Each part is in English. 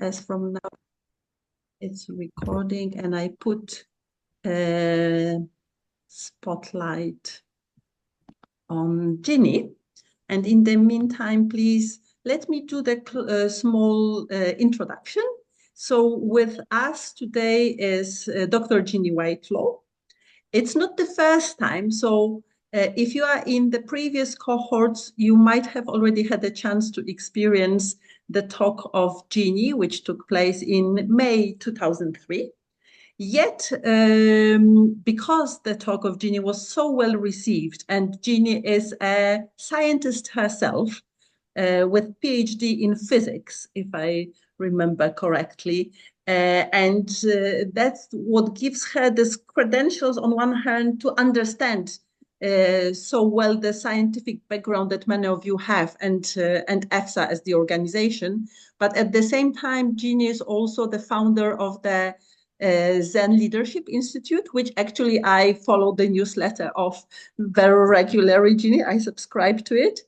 as from now it's recording, and I put a spotlight on Ginny. And in the meantime, please let me do the small introduction. So with us today is Dr. Ginny Whitelaw. It's not the first time, so if you are in the previous cohorts, you might have already had a chance to experience the talk of Ginny, which took place in May 2003. Yet, because the talk of Ginny was so well received, and Ginny is a scientist herself with PhD in physics, if I remember correctly, and that's what gives her these credentials on one hand to understand so well the scientific background that many of you have, and EFSA as the organization. But at the same time, Ginny is also the founder of the Zen Leadership Institute, which actually I follow the newsletter of very regularly, Ginny. I subscribe to it.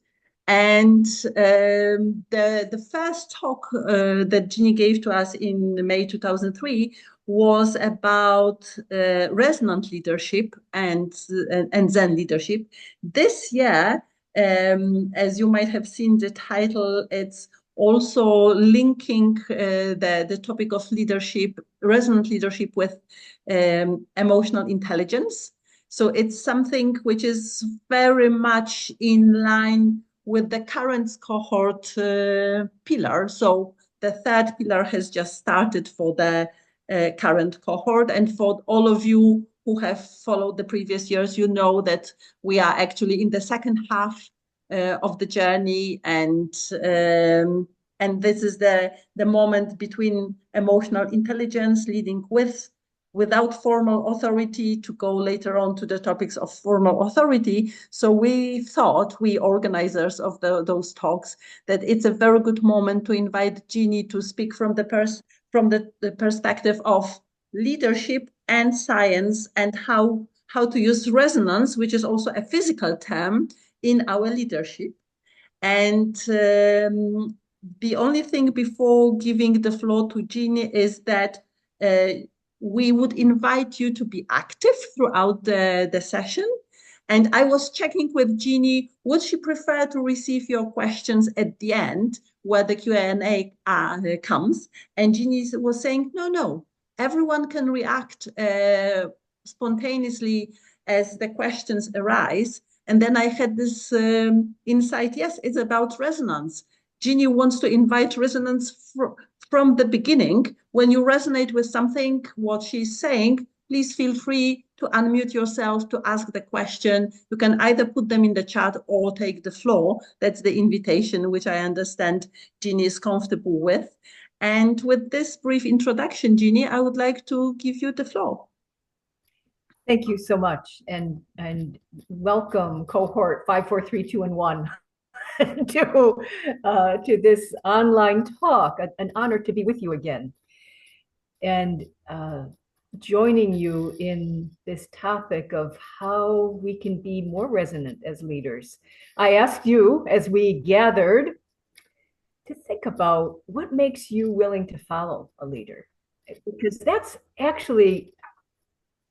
And the first talk that Ginny gave to us in May 2003 was about resonant leadership and Zen leadership. This year, as you might have seen the title, it's also linking the topic of leadership, resonant leadership, with emotional intelligence. So it's something which is very much in line with the current cohort pillar. So the third pillar has just started for the current cohort. And for all of you who have followed the previous years, you know that we are actually in the second half of the journey, and this is the moment between emotional intelligence leading without formal authority to go later on to the topics of formal authority. So we thought, we organizers of those talks, that it's a very good moment to invite Ginny to speak from the perspective of leadership and science, and how to use resonance, which is also a physical term, in our leadership. And the only thing before giving the floor to Ginny is that we would invite you to be active throughout the session. And I was checking with Ginny, would she prefer to receive your questions at the end where the Q&A comes? And Ginny was saying, no, everyone can react spontaneously as the questions arise. And then I had this insight, yes, it's about resonance. Ginny wants to invite resonance from the beginning. When you resonate with something, what she's saying, please feel free to unmute yourself to ask the question. You can either put them in the chat or take the floor. That's the invitation, which I understand Ginny is comfortable with. And with this brief introduction, Ginny, I would like to give you the floor. Thank you so much, and welcome cohort 5, 4, 3, 2, and 1 to this online talk. An honor to be with you again, and joining you in this topic of how we can be more resonant as leaders. I asked you, as we gathered, to think about what makes you willing to follow a leader, because that's actually,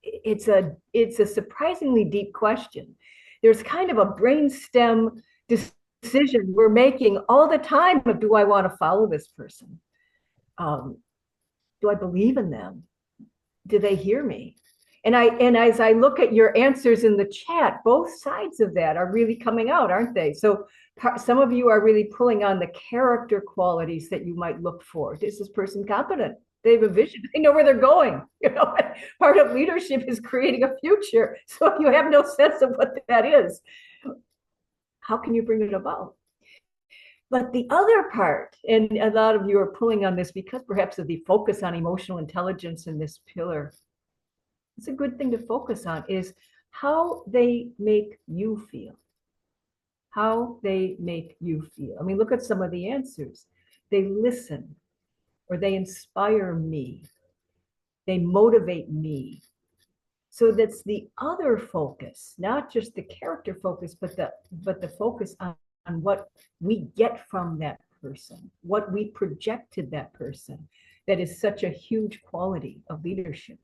it's a surprisingly deep question. There's kind of a brainstem decision we're making all the time of, do I want to follow this person? Do I believe in them? Do they hear me? And as I look at your answers in the chat, both sides of that are really coming out, aren't they? So some of you are really pulling on the character qualities that you might look for. Is this person competent? They have a vision. They know where they're going. Part of leadership is creating a future. So if you have no sense of what that is, how can you bring it about? But the other part, and a lot of you are pulling on this because perhaps of the focus on emotional intelligence in this pillar, it's a good thing to focus on, is how they make you feel. How they make you feel. I mean, look at some of the answers. They listen, or they inspire me. They motivate me. So that's the other focus, not just the character focus, but the focus on what we get from that person, what we project to that person, that is such a huge quality of leadership.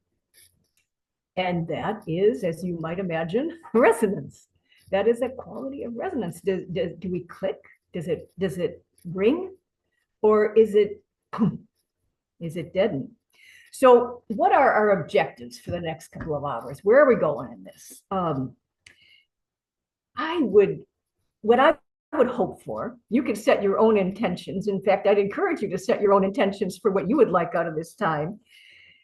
And that is, as you might imagine, resonance. That is a quality of resonance. Do we click? Does it ring? Or is it deadened? So what are our objectives for the next couple of hours? Where are we going in this? What I would hope for, you could set your own intentions. In fact, I'd encourage you to set your own intentions for what you would like out of this time.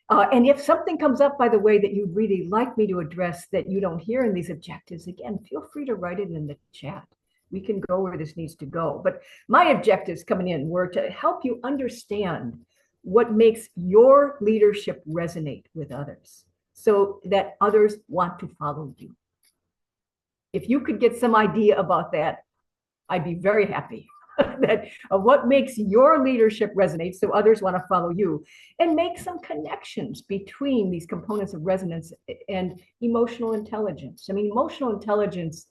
And if something comes up, by the way, that you'd really like me to address that you don't hear in these objectives, again, feel free to write it in the chat. We can go where this needs to go. But my objectives coming in were to help you understand what makes your leadership resonate with others so that others want to follow you. If you could get some idea about that, I'd be very happy. That of what makes your leadership resonate so others want to follow you, and make some connections between these components of resonance and emotional intelligence. I mean, emotional intelligence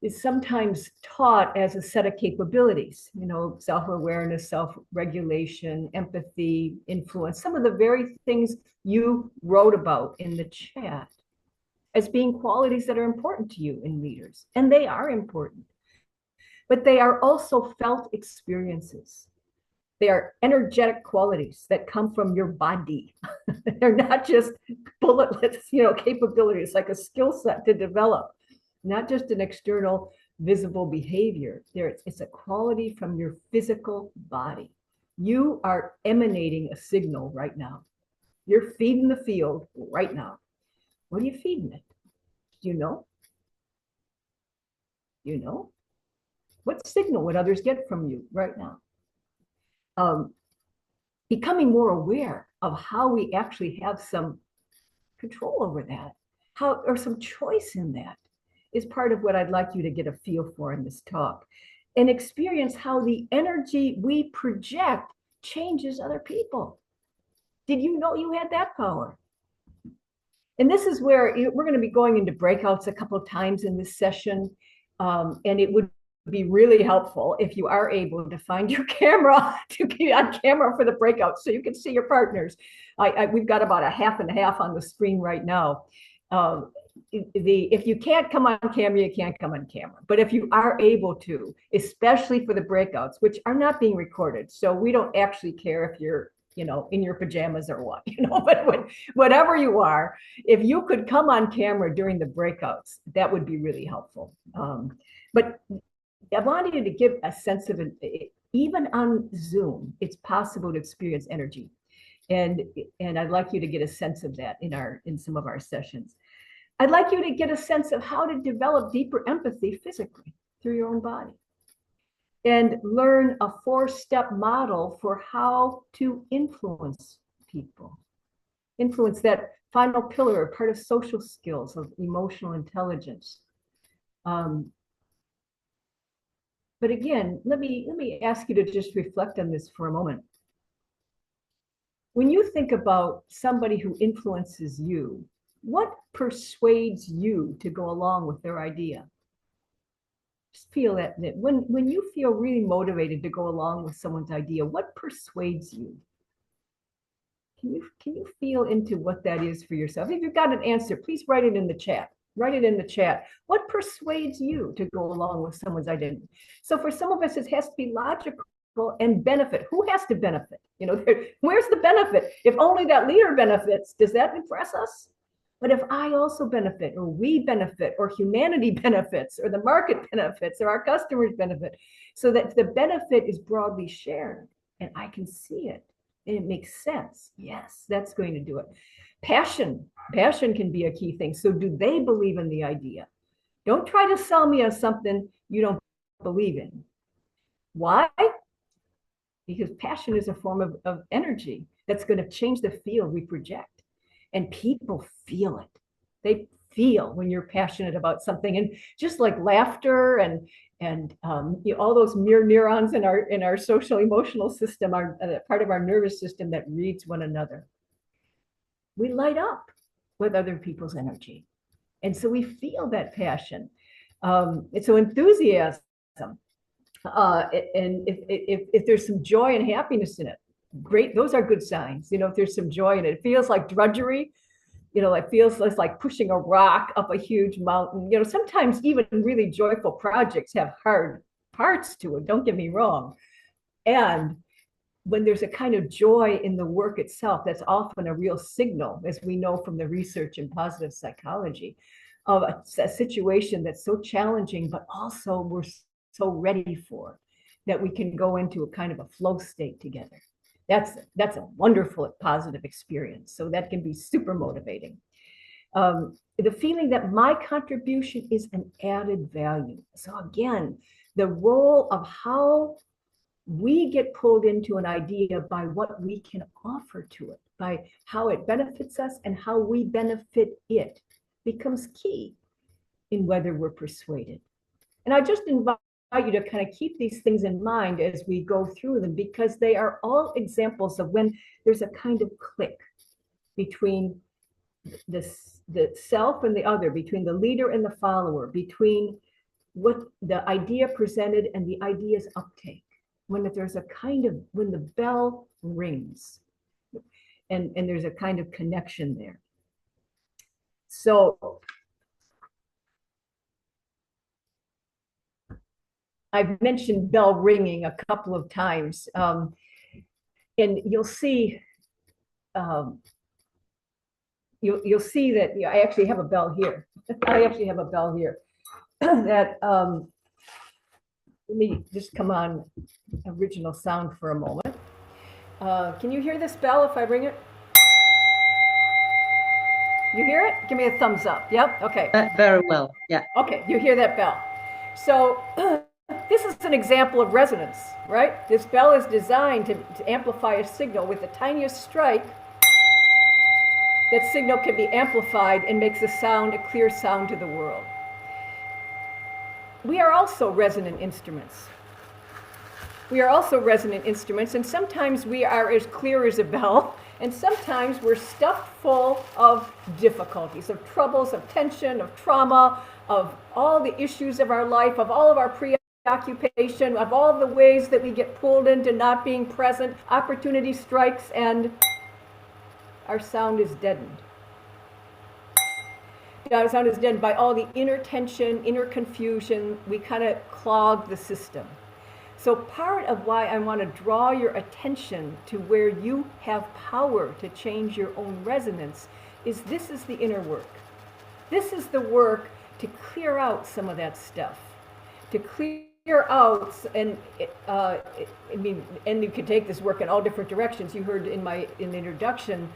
is sometimes taught as a set of capabilities, self-awareness, self-regulation, empathy, influence, some of the very things you wrote about in the chat as being qualities that are important to you in leaders. And they are important. But they are also felt experiences. They are energetic qualities that come from your body. They're not just bulletless, capabilities, like a skill set to develop, not just an external visible behavior. It's a quality from your physical body. You are emanating a signal right now. You're feeding the field right now. What are you feeding it? Do you know? You know? What signal would others get from you right now? Becoming more aware of how we actually have some control over that, or some choice in that, is part of what I'd like you to get a feel for in this talk, and experience how the energy we project changes other people. Did you know you had that power? And this is where we're going to be going into breakouts a couple of times in this session, and it would be really helpful if you are able to find your camera to be on camera for the breakout so you can see your partners. We've got about a half and a half on the screen right now. If you can't come on camera, you can't come on camera. But if you are able to, especially for the breakouts, which are not being recorded, so we don't actually care if you're in your pajamas or what, but whatever you are, if you could come on camera during the breakouts, that would be really helpful. But I wanted you to give a sense of it. Even on Zoom, it's possible to experience energy. And I'd like you to get a sense of that in some of our sessions. I'd like you to get a sense of how to develop deeper empathy physically through your own body, and learn a 4-step model for how to influence people. Influence, that final pillar, part of social skills, of emotional intelligence. But again, let me ask you to just reflect on this for a moment. When you think about somebody who influences you, what persuades you to go along with their idea? Just feel that when you feel really motivated to go along with someone's idea, what persuades you? Can you feel into what that is for yourself? If you've got an answer, please write it in the chat. Write it in the chat. What persuades you to go along with someone's identity? So for some of us, it has to be logical and benefit. Who has to benefit? Where's the benefit? If only that leader benefits, does that impress us? But if I also benefit, or we benefit, or humanity benefits, or the market benefits, or our customers benefit, so that the benefit is broadly shared and I can see it and it makes sense, yes, that's going to do it. Passion can be a key thing. So do they believe in the idea? Don't try to sell me on something you don't believe in. Why? Because passion is a form of energy that's going to change the field we project. And people feel it. They feel when you're passionate about something. And just like laughter and all those mirror neurons in our social emotional system are part of our nervous system that reads one another. We light up with other people's energy. And so we feel that passion. And so enthusiasm. And if there's some joy and happiness in it, great, those are good signs. If there's some joy in it, it feels like drudgery, it feels less like pushing a rock up a huge mountain. Sometimes even really joyful projects have hard parts to it, don't get me wrong. And when there's a kind of joy in the work itself, that's often a real signal, as we know from the research in positive psychology, of a situation that's so challenging, but also we're so ready for, that we can go into a kind of a flow state together. That's a wonderful positive experience. So that can be super motivating. The feeling that my contribution is an added value. So again, the role of how we get pulled into an idea by what we can offer to it, by how it benefits us and how we benefit it, becomes key in whether we're persuaded. And I just invite you to kind of keep these things in mind as we go through them, because they are all examples of when there's a kind of click between the self and the other, between the leader and the follower, between what the idea presented and the idea's uptake. When there's a kind of, when the bell rings and there's a kind of connection there. So I've mentioned bell ringing a couple of times, and you'll see, you'll see that I actually have a bell here. I actually have a bell here that, let me just come on original sound for a moment. Can you hear this bell if I ring it? You hear it? Give me a thumbs up. Yep. Okay. Very well. Yeah. Okay. You hear that bell. So this is an example of resonance, right? This bell is designed to amplify a signal. With the tiniest strike, that signal can be amplified and makes a sound, a clear sound to the world. We are also resonant instruments. We are also resonant instruments, and sometimes we are as clear as a bell, and sometimes we're stuffed full of difficulties, of troubles, of tension, of trauma, of all the issues of our life, of all of our preoccupation, of all the ways that we get pulled into not being present. Opportunity strikes and our sound is deadened. Our sound is deadened by all the inner tension, inner confusion. We kind of clog the system. So part of why I want to draw your attention to where you have power to change your own resonance is this is the inner work. This is the work to clear out some of that stuff, to clear out, and and you can take this work in all different directions. You heard in the introduction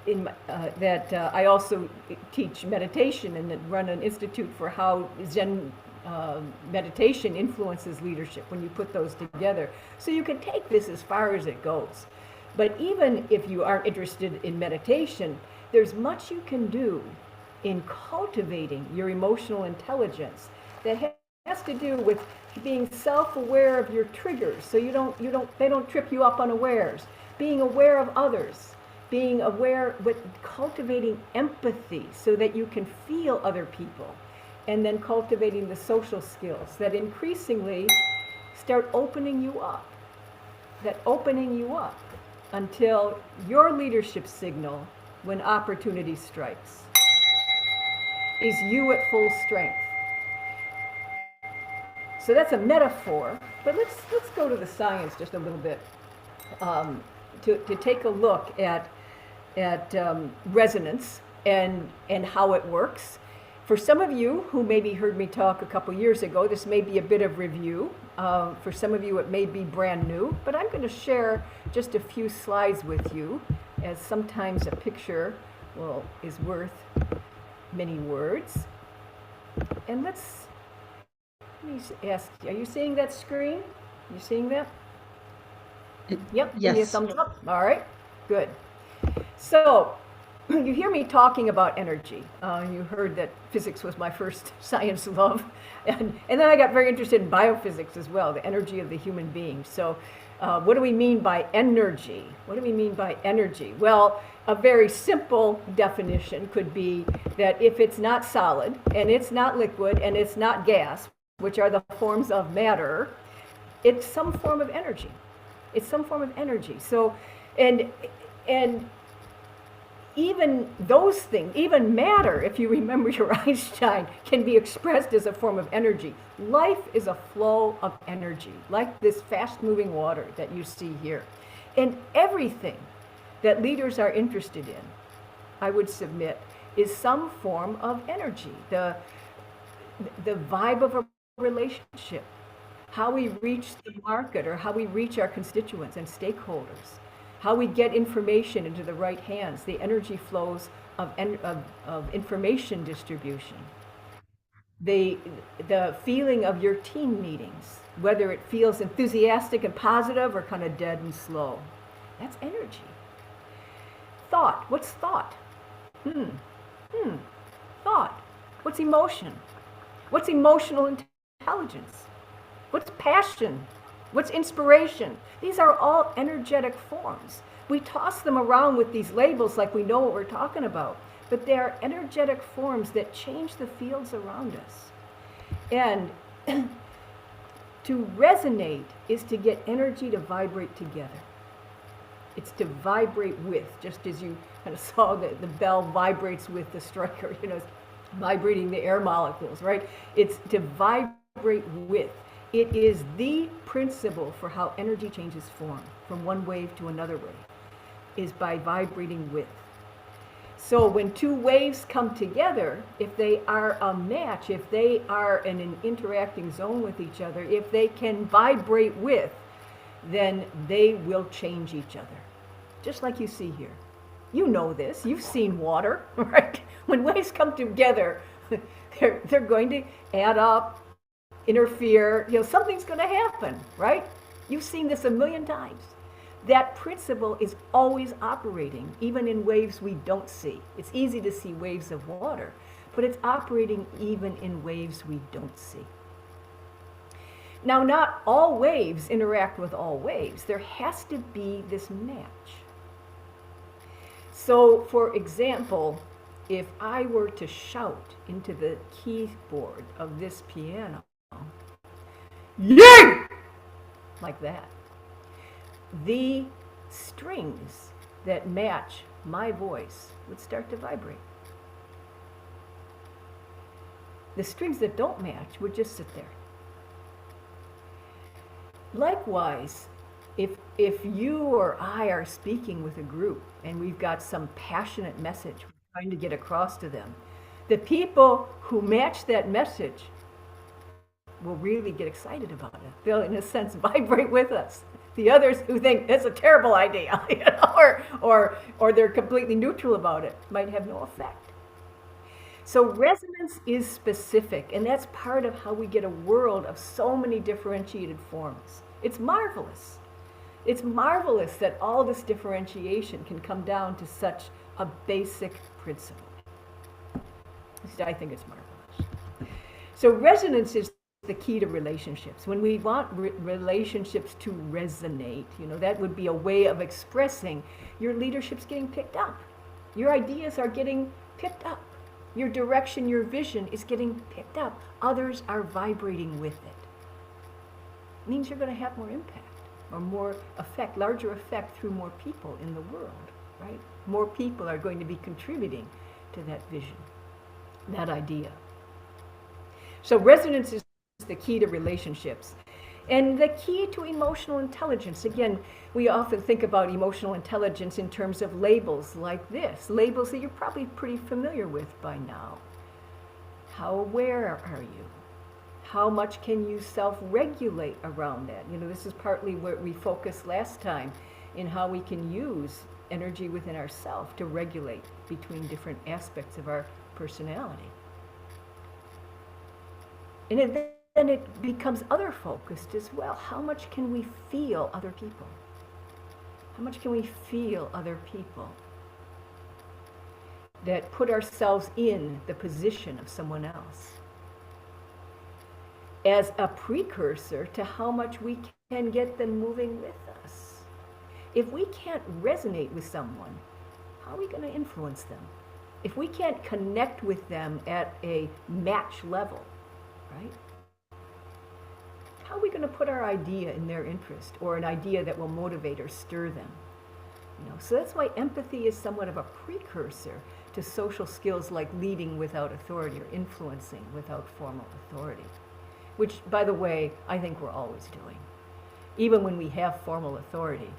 that I also teach meditation and run an institute for how Zen meditation influences leadership when you put those together. So you can take this as far as it goes. But even if you aren't interested in meditation, there's much you can do in cultivating your emotional intelligence that has to do with being self-aware of your triggers, so they don't trip you up unawares. Being aware of others, being aware, with cultivating empathy so that you can feel other people, and then cultivating the social skills that increasingly start opening you up, until your leadership signal, when opportunity strikes, is you at full strength. So that's a metaphor, but let's go to the science just a little bit, to take a look at resonance and how it works. For some of you who maybe heard me talk a couple years ago, this may be a bit of review. For some of you, it may be brand new, but I'm going to share just a few slides with you, as sometimes a picture, is worth many words. And let me ask, are you seeing that screen? You seeing that? Yep. Yes. Give me a thumbs up. All right. Good. So you hear me talking about energy. You heard that physics was my first science love. And then I got very interested in biophysics as well, the energy of the human being. So what do we mean by energy? What do we mean by energy? Well, a very simple definition could be that if it's not solid, and it's not liquid, and it's not gas, which are the forms of matter, it's some form of energy. It's some form of energy. So, and even those things, even matter, if you remember your Einstein, can be expressed as a form of energy. Life is a flow of energy, like this fast-moving water that you see here. And everything that leaders are interested in, I would submit, is some form of energy. The vibe of a relationship, how we reach the market or how we reach our constituents and stakeholders, how we get information into the right hands, the energy flows of information distribution, the feeling of your team meetings, whether it feels enthusiastic and positive or kind of dead and slow. That's energy. Thought. What's thought? Thought. What's emotion? What's emotional intelligence? What's passion? What's inspiration? These are all energetic forms. We toss them around with these labels like we know what we're talking about, but they are energetic forms that change the fields around us. And to resonate is to get energy to vibrate together. It's to vibrate with, just as you kind of saw that the bell vibrates with the striker, vibrating the air molecules, right? It's to vibrate with. It is the principle for how energy changes form from one wave to another wave, is by vibrating with. So when two waves come together, if they are a match, if they are in an interacting zone with each other, if they can vibrate with, then they will change each other. Just like you see here. You know this, you've seen water, right? When waves come together, they're going to add up, interfere, something's going to happen, right? You've seen this a million times. That principle is always operating, even in waves we don't see. It's easy to see waves of water, but it's operating even in waves we don't see. Now, not all waves interact with all waves. There has to be this match. So, for example, if I were to shout into the keyboard of this piano, yay! Like that, the strings that match my voice would start to vibrate. The strings that don't match would just sit there. Likewise, if you or I are speaking with a group and we've got some passionate message we're trying to get across to them, the people who match that message will really get excited about it. They'll, in a sense, vibrate with us. The others who think it's a terrible idea, or they're completely neutral about it, might have no effect. So resonance is specific, and that's part of how we get a world of so many differentiated forms. It's marvelous. It's marvelous that all this differentiation can come down to such a basic principle. I think it's marvelous. So resonance is the key to relationships. When we want relationships to resonate, that would be a way of expressing your leadership's getting picked up. Your ideas are getting picked up. Your direction, your vision is getting picked up. Others are vibrating with it. It means you're going to have more impact or more effect, larger effect through more people in the world, right? More people are going to be contributing to that vision, that idea. So resonance is the key to relationships. And the key to emotional intelligence, again, we often think about emotional intelligence in terms of labels like this, labels that you're probably pretty familiar with by now. How aware are you? How much can you self-regulate around that? This is partly where we focused last time in how we can use energy within ourselves to regulate between different aspects of our personality. And then it becomes other focused as well. How much can we feel other people? How much can we feel other people that put ourselves in the position of someone else as a precursor to how much we can get them moving with us? If we can't resonate with someone, how are we going to influence them? If we can't connect with them at a match level, right? how are we going to put our idea in their interest, or an idea that will motivate or stir them? So that's why empathy is somewhat of a precursor to social skills like leading without authority or influencing without formal authority, which, by the way, I think we're always doing. Even when we have formal authority,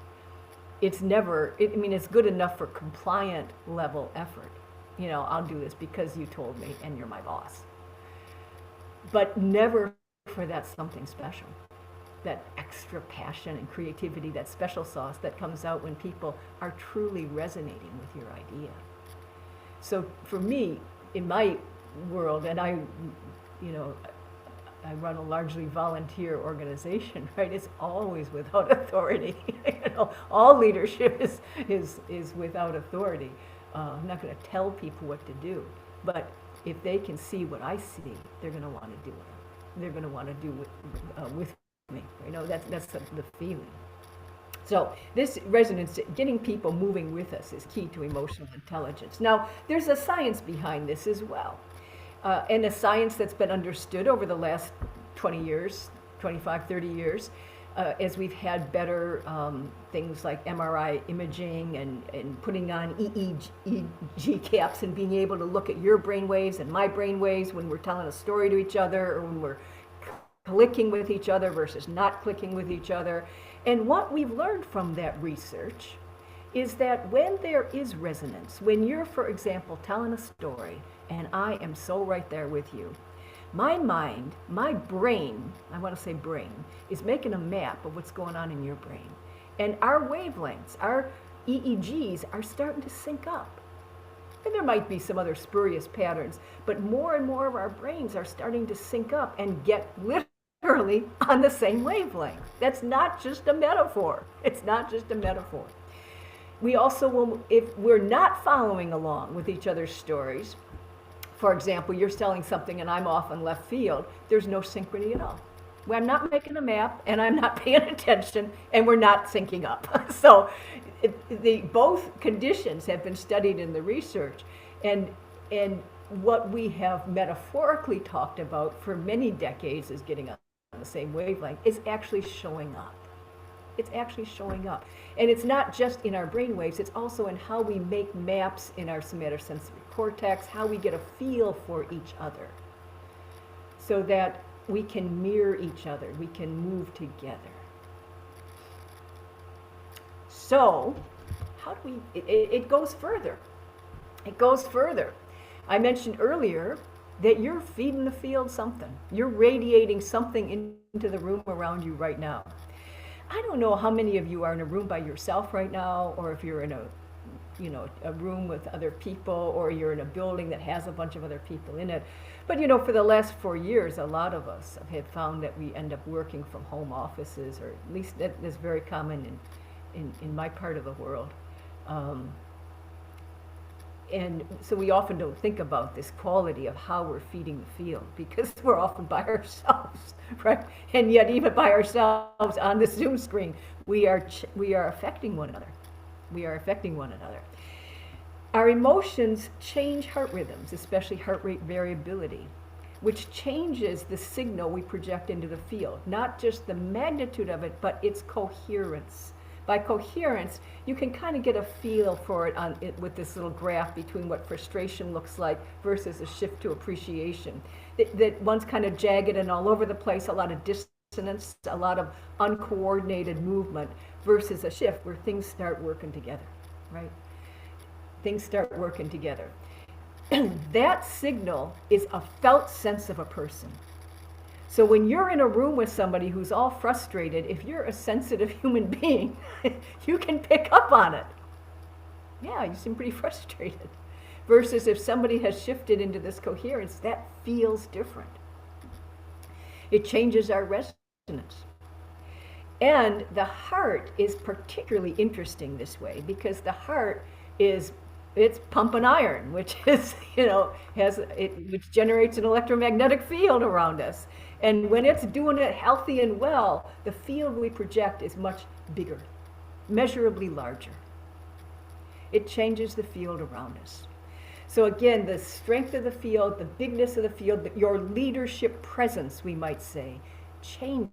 it's never, it's good enough for compliant level effort. I'll do this because you told me and you're my boss. But never for that something special, that extra passion and creativity, that special sauce that comes out when people are truly resonating with your idea. So for me, in my world, and I run a largely volunteer organization, right? It's always without authority. All leadership is without authority. I'm not going to tell people what to do, but if they can see what I see, they're going to want to do it. They're going to want to do it with me. That's the feeling. So this resonance, getting people moving with us, is key to emotional intelligence. Now, there's a science behind this as well. And a science that's been understood over the last 20 years, 25, 30 years, as we've had better things like MRI imaging and putting on EEG caps and being able to look at your brain waves and my brain waves when we're telling a story to each other, or when we're clicking with each other versus not clicking with each other. And what we've learned from that research is that when there is resonance, when you're, for example, telling a story, and I am so right there with you, my mind, my brain, I want to say brain, is making a map of what's going on in your brain. And our wavelengths, our EEGs are starting to sync up. And there might be some other spurious patterns, but more and more of our brains are starting to sync up and get literally on the same wavelength. That's not just a metaphor. It's not just a metaphor. We also will, if we're not following along with each other's stories, for example, you're telling something and I'm off in left field, there's no synchrony at all. I'm not making a map and I'm not paying attention and we're not syncing up. So both conditions have been studied in the research, and what we have metaphorically talked about for many decades is getting on the same wavelength is actually showing up. It's actually showing up. And it's not just in our brain waves, it's also in how we make maps in our somatosensory cortex, how we get a feel for each other, so that we can mirror each other, we can move together. So, how do we, it goes further. It goes further. I mentioned earlier that you're feeding the field something. You're radiating something into the room around you right now. I don't know how many of you are in a room by yourself right now, or if you're in a room with other people, or you're in a building that has a bunch of other people in it. But for the last 4 years, a lot of us have found that we end up working from home offices, or at least that's very common in my part of the world. And so we often don't think about this quality of how we're feeding the field, because we're often by ourselves, right? And yet even by ourselves on the Zoom screen, we are affecting one another. We are affecting one another. Our emotions change heart rhythms, especially heart rate variability, which changes the signal we project into the field. Not just the magnitude of it, but its coherence. By coherence, you can kind of get a feel for it with this little graph between what frustration looks like versus a shift to appreciation. That one's kind of jagged and all over the place, a lot of dissonance, a lot of uncoordinated movement, versus a shift where things start working together, right? Things start working together. That signal is a felt sense of a person. So when you're in a room with somebody who's all frustrated, if you're a sensitive human being, you can pick up on it. Yeah, you seem pretty frustrated. Versus if somebody has shifted into this coherence, that feels different. It changes our resonance. And the heart is particularly interesting this way, because the heart it's pumping iron, which is, which generates an electromagnetic field around us. And when it's doing it healthy and well, the field we project is much bigger, measurably larger. It changes the field around us. So again, the strength of the field, the bigness of the field, your leadership presence, we might say, changes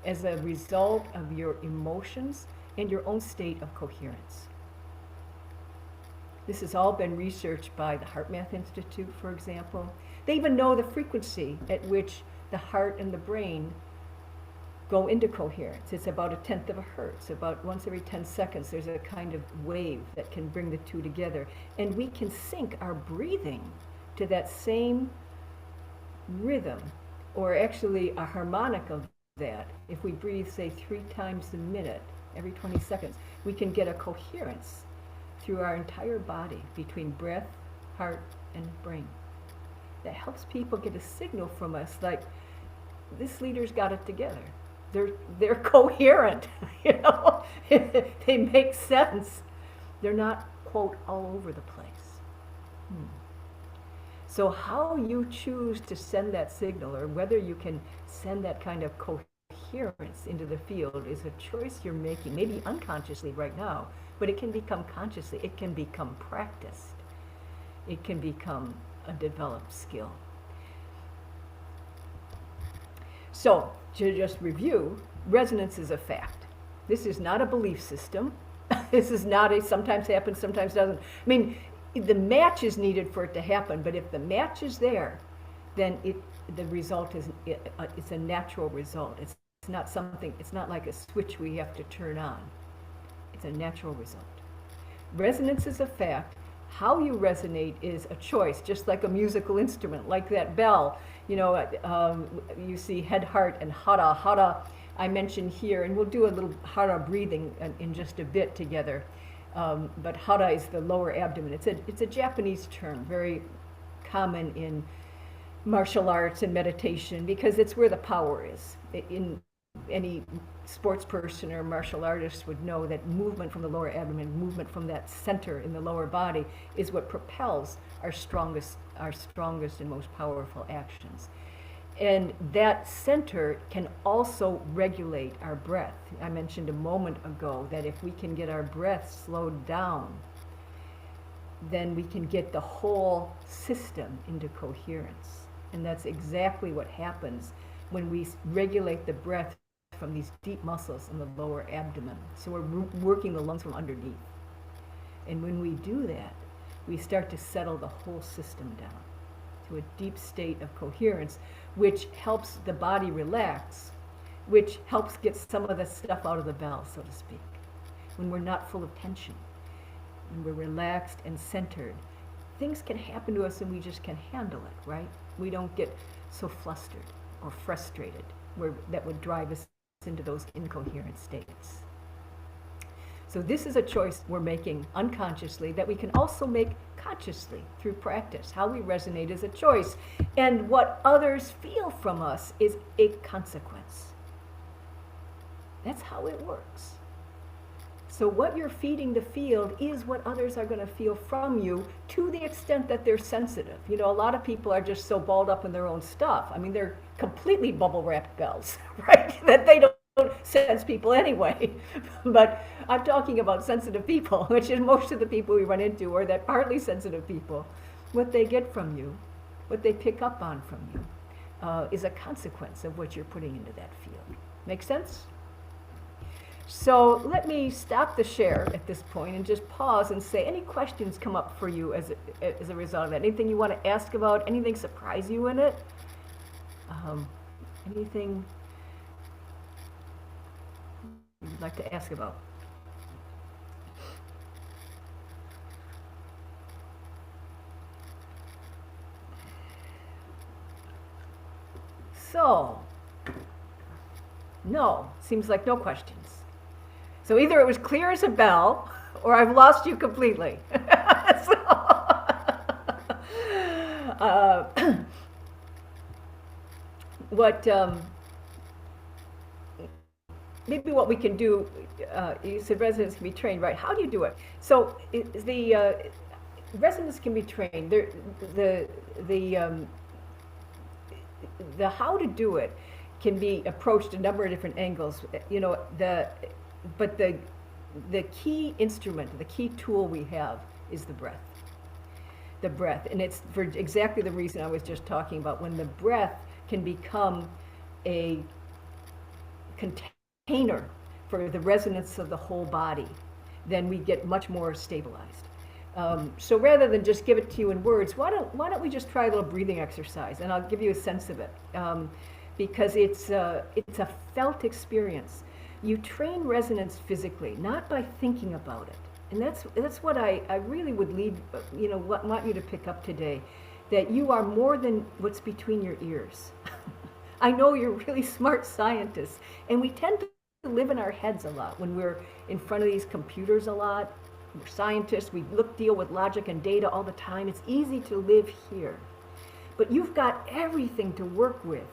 as a result of your emotions and your own state of coherence. This has all been researched by the HeartMath Institute, for example. They even know the frequency at which the heart and the brain go into coherence. It's about 1/10 of a hertz. About once every 10 seconds, there's a kind of wave that can bring the two together. And we can sync our breathing to that same rhythm, or actually a harmonic of that. If we breathe, say, 3 times a minute, every 20 seconds, we can get a coherence through our entire body between breath, heart, and brain. That helps people get a signal from us like, this leader's got it together. They're coherent, you know. They make sense. They're not, quote, all over the place. So how you choose to send that signal, or whether you can send that kind of coherence into the field, is a choice you're making, maybe unconsciously right now, but it can become consciously. It can become practiced. It can become a developed skill. So, to just review, resonance is a fact. This is not a belief system. This is not a sometimes happens, sometimes doesn't. I mean, the match is needed for it to happen, but if the match is there, then the result is it's a natural result. It's not something. It's not like a switch we have to turn on. It's a natural result. Resonance is a fact. How you resonate is a choice, just like a musical instrument, like that bell. You know, you see head, heart, and hara. Hara, I mentioned here, and we'll do a little hara breathing in just a bit together. But hara is the lower abdomen. It's a Japanese term, very common in martial arts and meditation, because it's where the power is. In any sports person or martial artist would know that movement from the lower abdomen, movement from that center in the lower body, is what propels our strongest and most powerful actions. And that center can also regulate our breath. I mentioned a moment ago that if we can get our breath slowed down, then we can get the whole system into coherence. And that's exactly what happens when we regulate the breath from these deep muscles in the lower abdomen. So we're working the lungs from underneath. And when we do that, we start to settle the whole system down to a deep state of coherence, which helps the body relax, which helps get some of the stuff out of the bell, so to speak. When we're not full of tension, when we're relaxed and centered, things can happen to us and we just can handle it, right? We don't get so flustered or frustrated that would drive us into those incoherent states. So this is a choice we're making unconsciously that we can also make consciously through practice. How we resonate is a choice, and what others feel from us is a consequence. That's how it works. So what you're feeding the field is what others are going to feel from you, to the extent that they're sensitive. You know, a lot of people are just so balled up in their own stuff. I mean, they're completely bubble-wrapped bells, right? That they don't sense people anyway. But I'm talking about sensitive people, which is most of the people we run into are that partly sensitive people. What they get from you, what they pick up on from you, is a consequence of what you're putting into that field. Make sense? So let me stop the share at this point and just pause and say, any questions come up for you as a result of that? Anything you want to ask about? Anything surprise you in it? Anything you'd like to ask about? So, no, seems like no questions. So either it was clear as a bell, or I've lost you completely. Maybe what we can do, you said resonance can be trained, right? How do you do it? So the resonance can be trained. The how to do it can be approached a number of different angles. You know, but the key instrument, the key tool we have is the breath. The breath, and it's for exactly the reason I was just talking about. When the breath can become a container for the resonance of the whole body, then we get much more stabilized. So rather than just give it to you in words, why don't we just try a little breathing exercise, and I'll give you a sense of it, because it's a felt experience. You train resonance physically, not by thinking about it, and that's what I really would leave, want you to pick up today, that you are more than what's between your ears. I know you're really smart scientists, and we tend to live in our heads a lot when we're in front of these computers a lot. We're scientists, we deal with logic and data all the time. It's easy to live here. But you've got everything to work with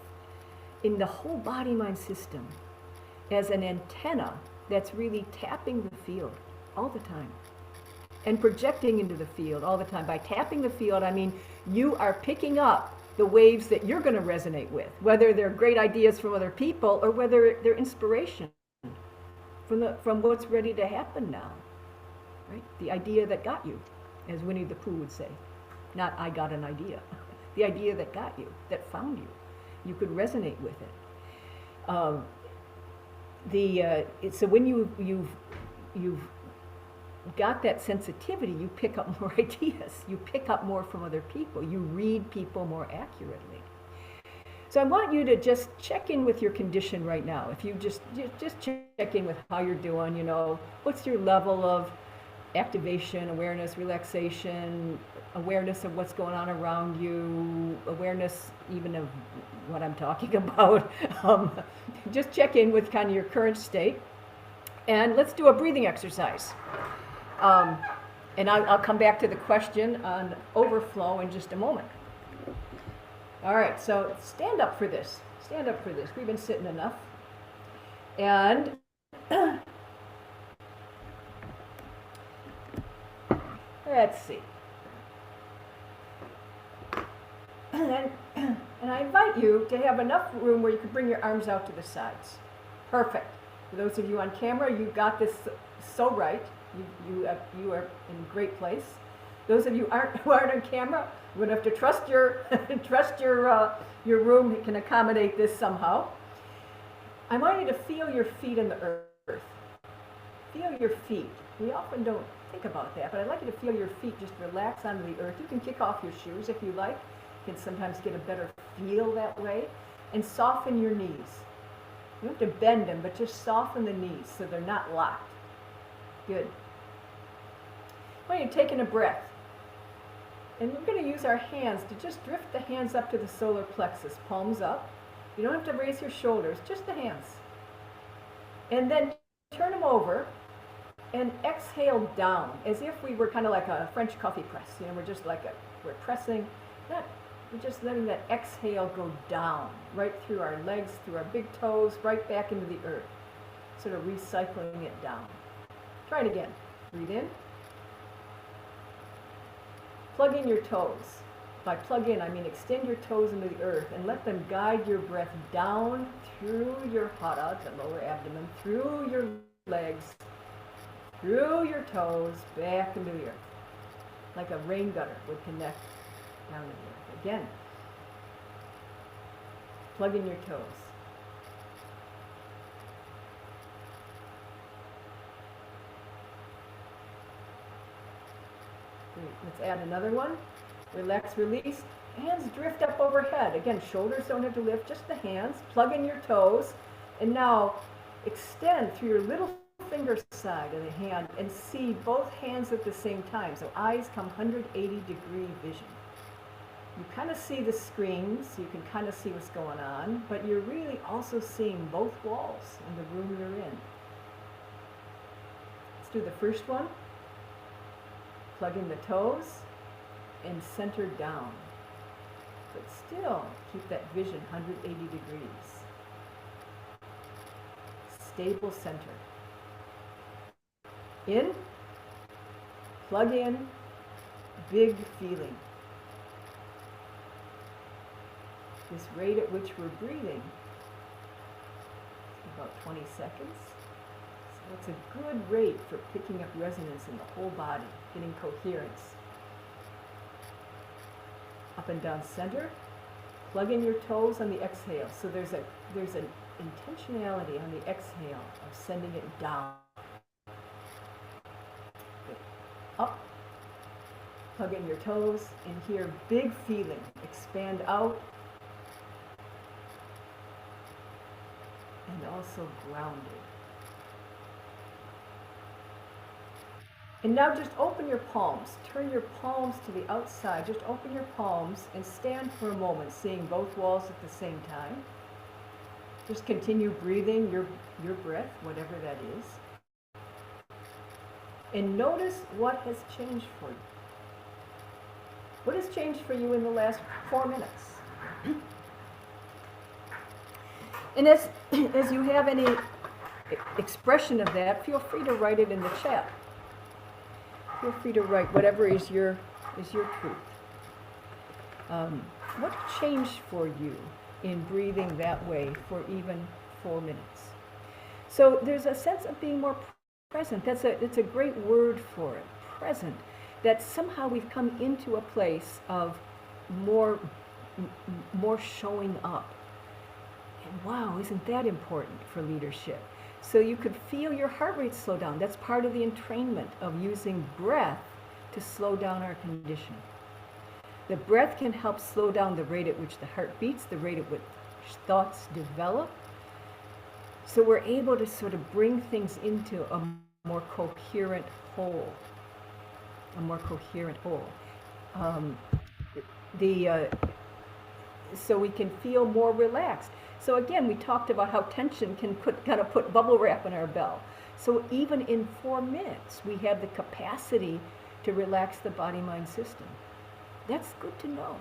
in the whole body-mind system as an antenna that's really tapping the field all the time and projecting into the field all the time. By tapping the field, I mean you are picking up the waves that you're going to resonate with, whether they're great ideas from other people or whether they're inspiration from what's ready to happen now. Right? The idea that got you, as Winnie the Pooh would say. Not I got an idea. The idea that got you, that found you. You could resonate with it. So when you've got that sensitivity, you pick up more ideas. You pick up more from other people. You read people more accurately. So I want you to just check in with your condition right now. If you just check in with how you're doing, what's your level of activation, awareness, relaxation, awareness of what's going on around you, awareness even of what I'm talking about. Just check in with kind of your current state. And let's do a breathing exercise. And I'll come back to the question on overflow in just a moment. All right, so stand up for this. Stand up for this. We've been sitting enough. And let's see. And I invite you to have enough room where you can bring your arms out to the sides. Perfect. For those of you on camera, you got this so right. You are in a great place. Those of you who aren't on camera, you're going to have to trust your room can accommodate this somehow. I want you to feel your feet in the earth. Feel your feet. We often don't think about that, but I'd like you to feel your feet just relax onto the earth. You can kick off your shoes if you like. You can sometimes get a better feel that way. And soften your knees. You don't have to bend them, but just soften the knees so they're not locked. Good. Well, you're taking a breath. And we're going to use our hands to just drift the hands up to the solar plexus, palms up. You don't have to raise your shoulders, just the hands. And then turn them over and exhale down, as if we were kind of like a French coffee press. We're just we're pressing, we're just letting that exhale go down, right through our legs, through our big toes, right back into the earth. Sort of recycling it down. Try it again. Breathe in. Plug in your toes. By plug in, I mean extend your toes into the earth and let them guide your breath down through your hara, the lower abdomen, through your legs, through your toes, back into the earth. Like a rain gutter would connect down to the earth. Again, plug in your toes. Great. Let's add another one. Relax, release. Hands drift up overhead. Again, shoulders don't have to lift, just the hands. Plug in your toes. And now extend through your little finger side of the hand and see both hands at the same time. So eyes come 180-degree vision. You kind of see the screens, you can kind of see what's going on, but you're really also seeing both walls in the room you're in. Let's do the first one. Plug in the toes and center down. But still keep that vision 180 degrees. Stable center. In, plug in, big feeling. This rate at which we're breathing, about 20 seconds. So it's a good rate for picking up resonance in the whole body, getting coherence. Up and down center. Plug in your toes on the exhale. So there's an intentionality on the exhale of sending it down. Up, hug in your toes, and here, big feeling, expand out, and also grounded. And now just open your palms, turn your palms to the outside, just open your palms and stand for a moment, seeing both walls at the same time. Just continue breathing your breath, whatever that is. And notice what has changed for you. What has changed for you in the last 4 minutes? And as you have any expression of that, feel free to write it in the chat. Feel free to write whatever is your truth. What changed for you in breathing that way for even 4 minutes? So there's a sense of being more present. That's a great word for it, present. That somehow we've come into a place of more showing up. And wow, isn't that important for leadership? So you could feel your heart rate slow down. That's part of the entrainment of using breath to slow down our condition. The breath can help slow down the rate at which the heart beats, the rate at which thoughts develop. So we're able to sort of bring things into a more coherent whole. A more coherent whole. So we can feel more relaxed. So again, we talked about how tension can kind of put bubble wrap in our bell. So even in 4 minutes, we have the capacity to relax the body-mind system. That's good to know.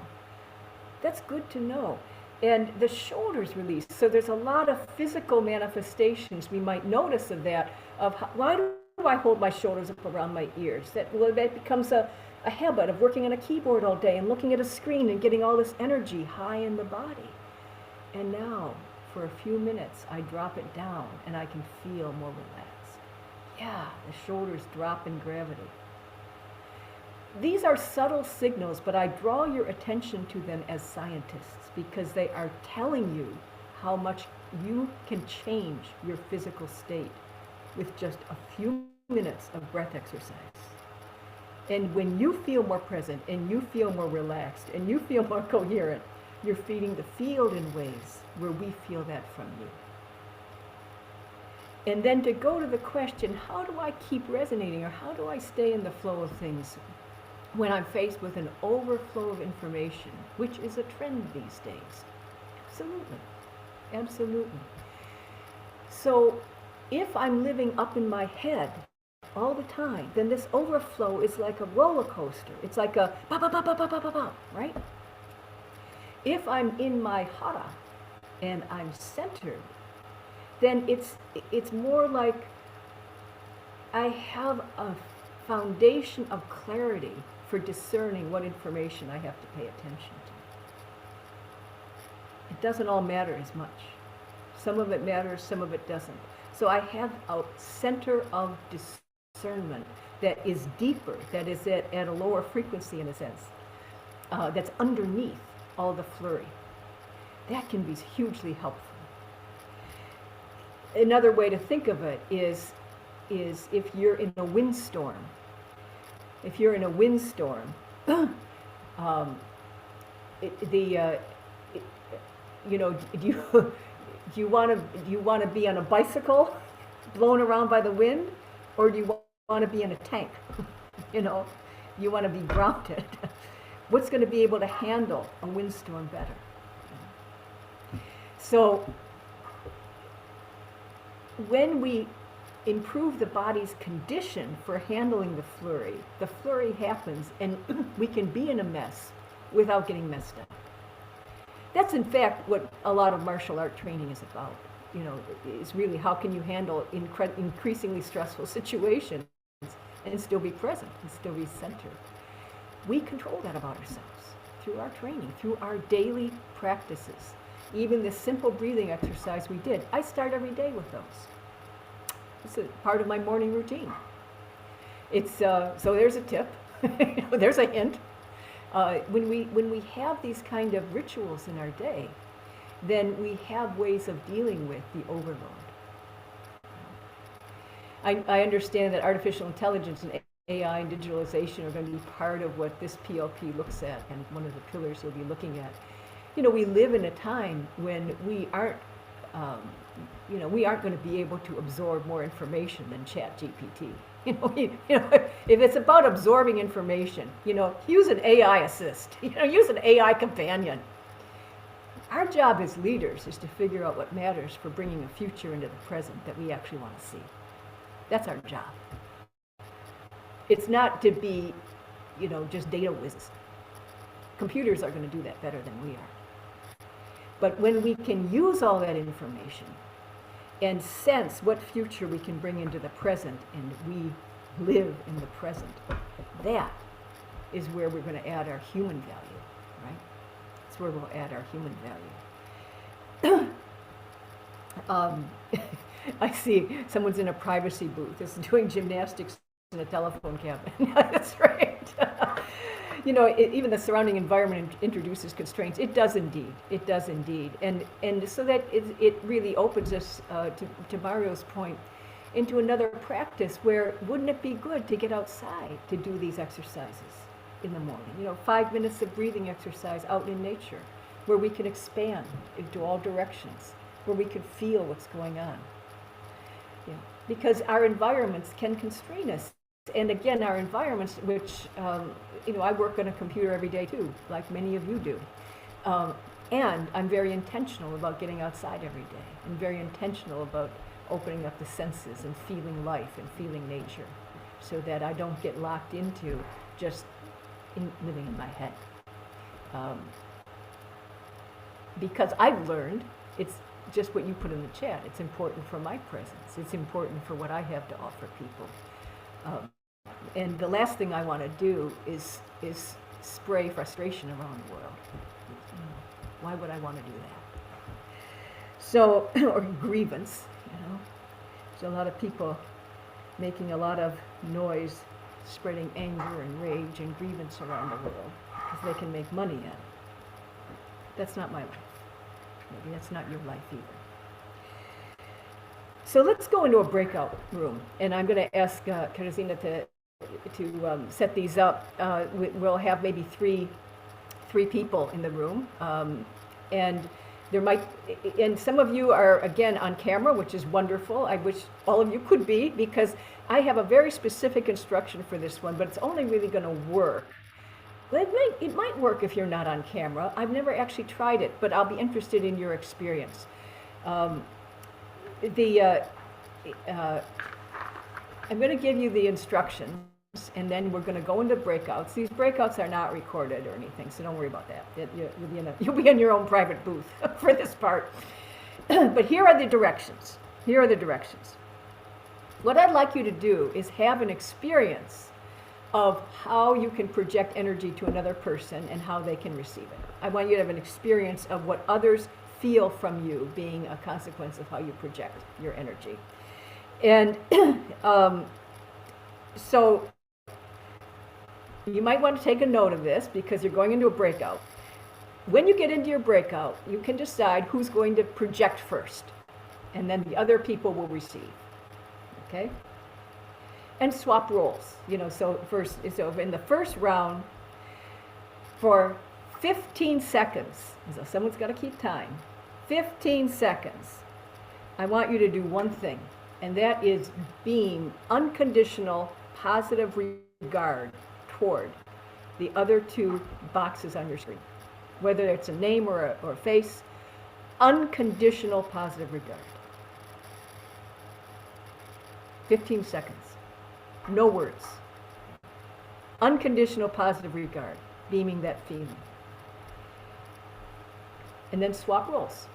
That's good to know. And the shoulders release. So there's a lot of physical manifestations we might notice of that, of why do I hold my shoulders up around my ears? That becomes a habit of working on a keyboard all day and looking at a screen and getting all this energy high in the body. And now, for a few minutes, I drop it down and I can feel more relaxed. Yeah, the shoulders drop in gravity. These are subtle signals, but I draw your attention to them as scientists because they are telling you how much you can change your physical state with just a few minutes of breath exercise. And when you feel more present and you feel more relaxed and you feel more coherent, you're feeding the field in ways where we feel that from you. And then to go to the question, how do I keep resonating, or how do I stay in the flow of things when I'm faced with an overflow of information, which is a trend these days? Absolutely. Absolutely. So if I'm living up in my head all the time, then this overflow is like a roller coaster. It's like a ba ba ba ba ba ba ba ba, right? If I'm in my hara and I'm centered, then it's more like I have a foundation of clarity for discerning what information I have to pay attention to. It doesn't all matter as much. Some of it matters, some of it doesn't. So I have a center of discernment that is deeper, that is at a lower frequency in a sense, that's underneath all the flurry. That can be hugely helpful. Another way to think of it is if you're in a windstorm. If you're in a windstorm, do you want to be on a bicycle, blown around by the wind, or do you want to be in a tank? You want to be grounded. What's going to be able to handle a windstorm better? So when we improve the body's condition for handling the flurry happens and we can be in a mess without getting messed up. That's in fact what a lot of martial art training is about. Is really how can you handle increasingly stressful situations and still be present and still be centered. We control that about ourselves through our training, through our daily practices. Even the simple breathing exercise we did, I start every day with those. It's a part of my morning routine. It's so there's a tip, there's a hint. When we have these kind of rituals in our day, then we have ways of dealing with the overload. I understand that artificial intelligence and AI and digitalization are going to be part of what this PLP looks at, and one of the pillars you'll be looking at. You know, we live in a time when we aren't going to be able to absorb more information than ChatGPT. If it's about absorbing information, use an AI assist, use an AI companion. Our job as leaders is to figure out what matters for bringing a future into the present that we actually want to see. That's our job. It's not to be, just data whizzes. Computers are going to do that better than we are. But when we can use all that information and sense what future we can bring into the present, and we live in the present, that is where we're going to add our human value, right? That's where we'll add our human value. I see someone's in a privacy booth. Is doing gymnastics in a telephone cabinet. That's right. Even the surrounding environment introduces constraints. It does indeed. It does indeed. And so that it really opens us, to Mario's point, into another practice where wouldn't it be good to get outside to do these exercises in the morning? 5 minutes of breathing exercise out in nature where we can expand into all directions, where we can feel what's going on. Because our environments can constrain us. And again, our environments, which, I work on a computer every day too, like many of you do. And I'm very intentional about getting outside every day. I'm very intentional about opening up the senses and feeling life and feeling nature so that I don't get locked into just living in my head. Because I've learned it's just what you put in the chat. It's important for my presence. It's important for what I have to offer people. And the last thing I want to do is spray frustration around the world. Why would I want to do that? So, or grievance, There's a lot of people making a lot of noise, spreading anger and rage and grievance around the world because they can make money at it. That's not my life. Maybe that's not your life either. So let's go into a breakout room, and I'm going to ask Katarzyna to set these up. We'll have maybe three people in the room, and there might, and some of you are again on camera, which is wonderful. I wish all of you could be, because I have a very specific instruction for this one, but it's only really going to work. It might work if you're not on camera. I've never actually tried it, but I'll be interested in your experience. I'm going to give you the instructions, and then we're going to go into breakouts. These breakouts are not recorded or anything, so don't worry about that. You'll be in your own private booth for this part. But here are the directions. Here are the directions. What I'd like you to do is have an experience of how you can project energy to another person and how they can receive it. I want you to have an experience of what others feel from you being a consequence of how you project your energy. And so you might want to take a note of this because you're going into a breakout. When you get into your breakout, you can decide who's going to project first, and then the other people will receive. Okay? And swap roles. So in the first round, for 15 seconds, so someone's got to keep time, 15 seconds, I want you to do one thing, and that is beam unconditional positive regard toward the other two boxes on your screen. Whether it's a name or a face, unconditional positive regard. 15 seconds. No words. Unconditional positive regard, beaming that feeling. And then swap roles.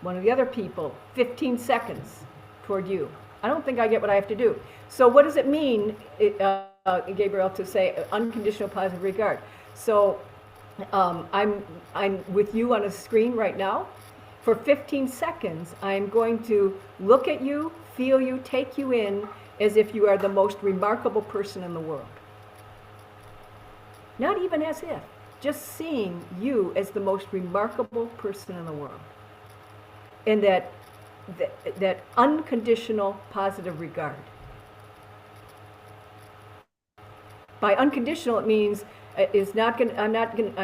One of the other people, 15 seconds toward you. I don't think I get what I have to do. So what does it mean, Gabriel, to say unconditional positive regard? So I'm with you on a screen right now. For 15 seconds, I'm going to look at you, feel you, take you in, as if you are the most remarkable person in the world. Not even as if. just seeing you as the most remarkable person in the world. And that unconditional positive regard. By unconditional, it means I'm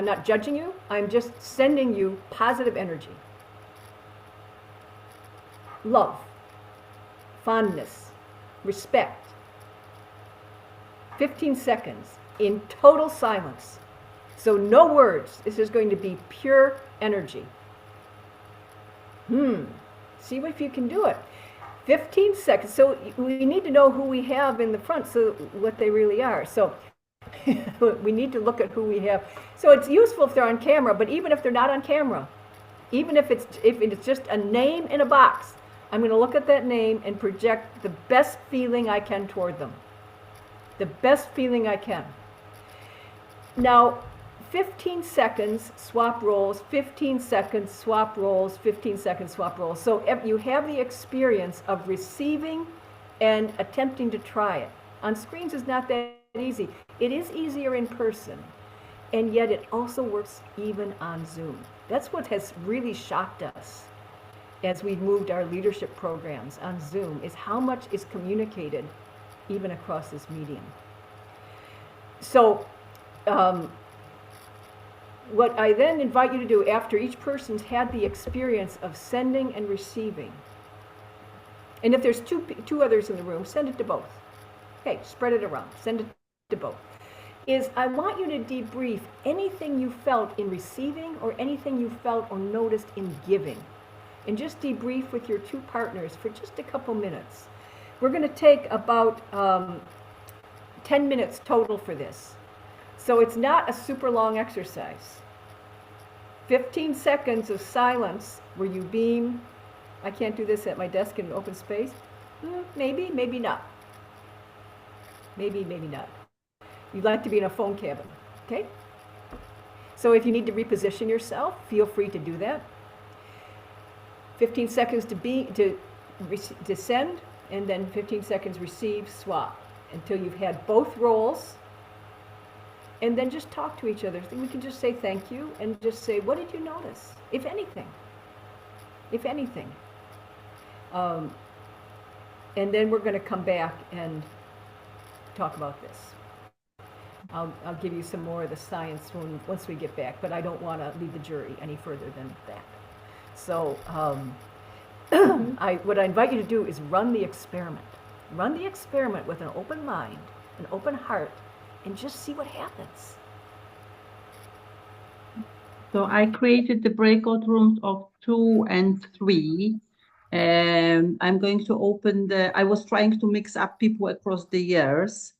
not judging you. I'm just sending you positive energy, love, fondness, respect. 15 seconds in total silence. So no words. This is going to be pure energy. See if you can do it. 15 seconds. So we need to know who we have in the front, so what they really are. So we need to look at who we have. So it's useful if they're on camera, but even if they're not on camera, even if it's just a name in a box, I'm going to look at that name and project the best feeling I can toward them. The best feeling I can. Now, 15 seconds, swap roles, 15 seconds, swap roles, 15 seconds, swap roles. So you have the experience of receiving and attempting to try it. On screens is not that easy. It is easier in person, and yet it also works even on Zoom. That's what has really shocked us as we've moved our leadership programs on Zoom, is how much is communicated even across this medium. So what I then invite you to do after each person's had the experience of sending and receiving, and if there's two others in the room, send it to both. Okay, spread it around, send it to both. Is I want you to debrief anything you felt in receiving or anything you felt or noticed in giving. And just debrief with your two partners for just a couple minutes. We're going to take about 10 minutes total for this. So it's not a super long exercise. 15 seconds of silence where you beam. I can't do this at my desk in open space. Maybe, maybe not. Maybe, maybe not. You'd like to be in a phone cabin, okay? So if you need to reposition yourself, feel free to do that. 15 seconds to send, and then 15 seconds receive, swap, until you've had both roles. And then just talk to each other. We can just say thank you and just say, what did you notice, if anything? If anything. And then we're going to come back and talk about this. I'll give you some more of the science once we get back, but I don't want to lead the jury any further than that. So what I invite you to do is run the experiment. Run the experiment with an open mind, an open heart, and just see what happens. So I created the breakout rooms of 2 and 3. I'm going to open I was trying to mix up people across the years.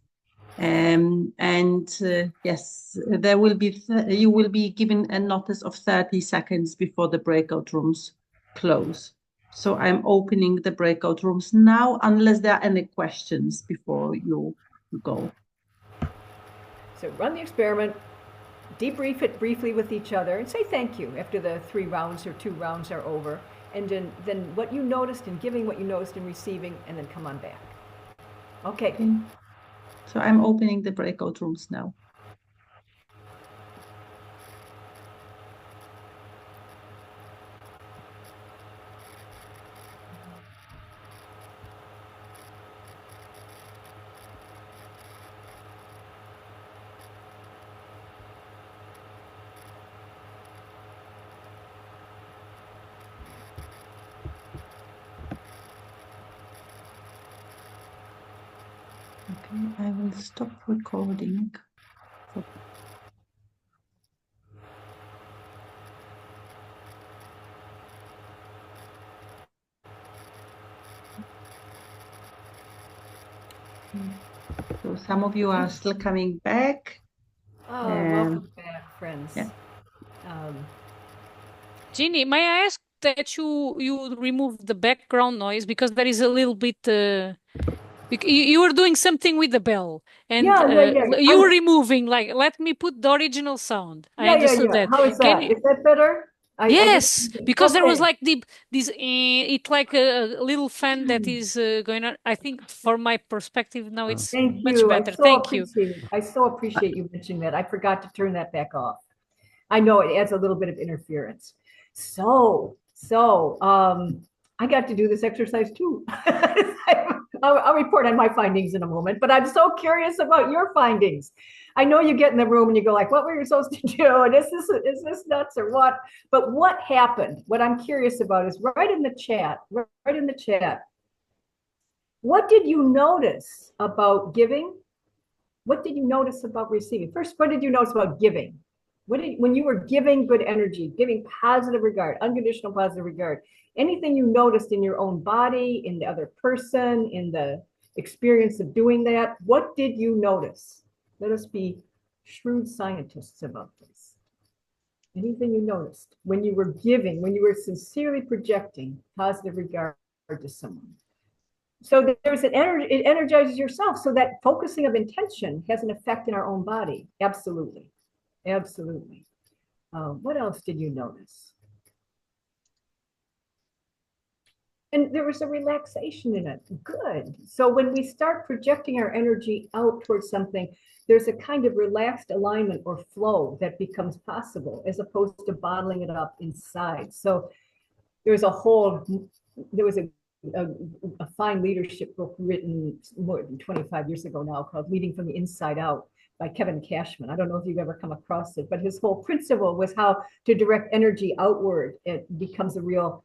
Yes, there will be, you will be given a notice of 30 seconds before the breakout rooms close. So I'm opening the breakout rooms now, unless there are any questions before you go. So run the experiment, debrief it briefly with each other, and say thank you after the 3 rounds or 2 rounds are over. And then what you noticed in giving, what you noticed in receiving, and then come on back. Okay. So I'm opening the breakout rooms now. Okay, I will stop recording. So some of you are still coming back. Oh, welcome back, friends. Yeah. Ginny, may I ask that you remove the background noise, because there is a little bit. You were doing something with the bell, and you were removing. Like, let me put the original sound. I understood that. How is that? Is that better? Yes, because there was like it's like a little fan that is going on. I think from my perspective now it's much better. Thank you. I so appreciate you mentioning that. I forgot to turn that back off. I know it adds a little bit of interference. So, I got to do this exercise too. I'll report on my findings in a moment, but I'm so curious about your findings. I know you get in the room and you go like, what were you supposed to do? And is this nuts or what? But what happened? What I'm curious about is right in the chat, what did you notice about giving? What did you notice about receiving? First, what did you notice about giving? When you were giving good energy, giving positive regard, unconditional positive regard, anything you noticed in your own body, in the other person, in the experience of doing that, what did you notice? Let us be shrewd scientists about this. Anything you noticed when you were giving, when you were sincerely projecting positive regard to someone. So there's an energy, it energizes yourself, so that focusing of intention has an effect in our own body. Absolutely. Absolutely. What else did you notice? And there was a relaxation in it. Good. So when we start projecting our energy out towards something, there's a kind of relaxed alignment or flow that becomes possible as opposed to bottling it up inside. So there was a fine leadership book written more than 25 years ago now called Leading from the Inside Out by Kevin Cashman. I don't know if you've ever come across it, but his whole principle was how to direct energy outward. It becomes a real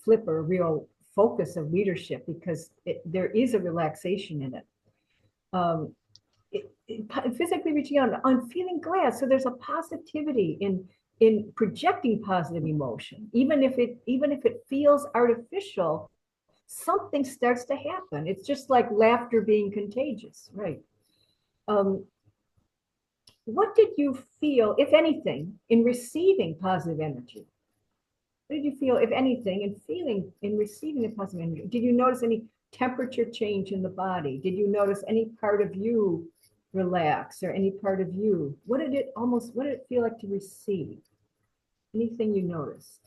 flip or a real focus of leadership because there is a relaxation in it. Physically reaching out, I'm feeling glad. So there's a positivity in projecting positive emotion, even if it feels artificial. Something starts to happen. It's just like laughter being contagious, right? What did you feel, if anything, in receiving positive energy? What did you feel, if anything, in receiving the positive energy? Did you notice any temperature change in the body? Did you notice any part of you relax or any part of you? What did it feel like to receive? Anything you noticed?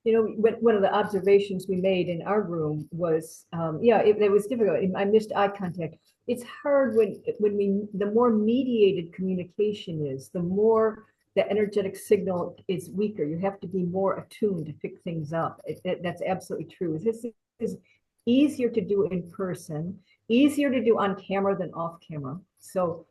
You know, one of the observations we made in our room was, it was difficult. I missed eye contact. It's hard the more mediated communication is, the more the energetic signal is weaker. You have to be more attuned to pick things up. That's absolutely true. This is easier to do in person, easier to do on camera than off camera. So,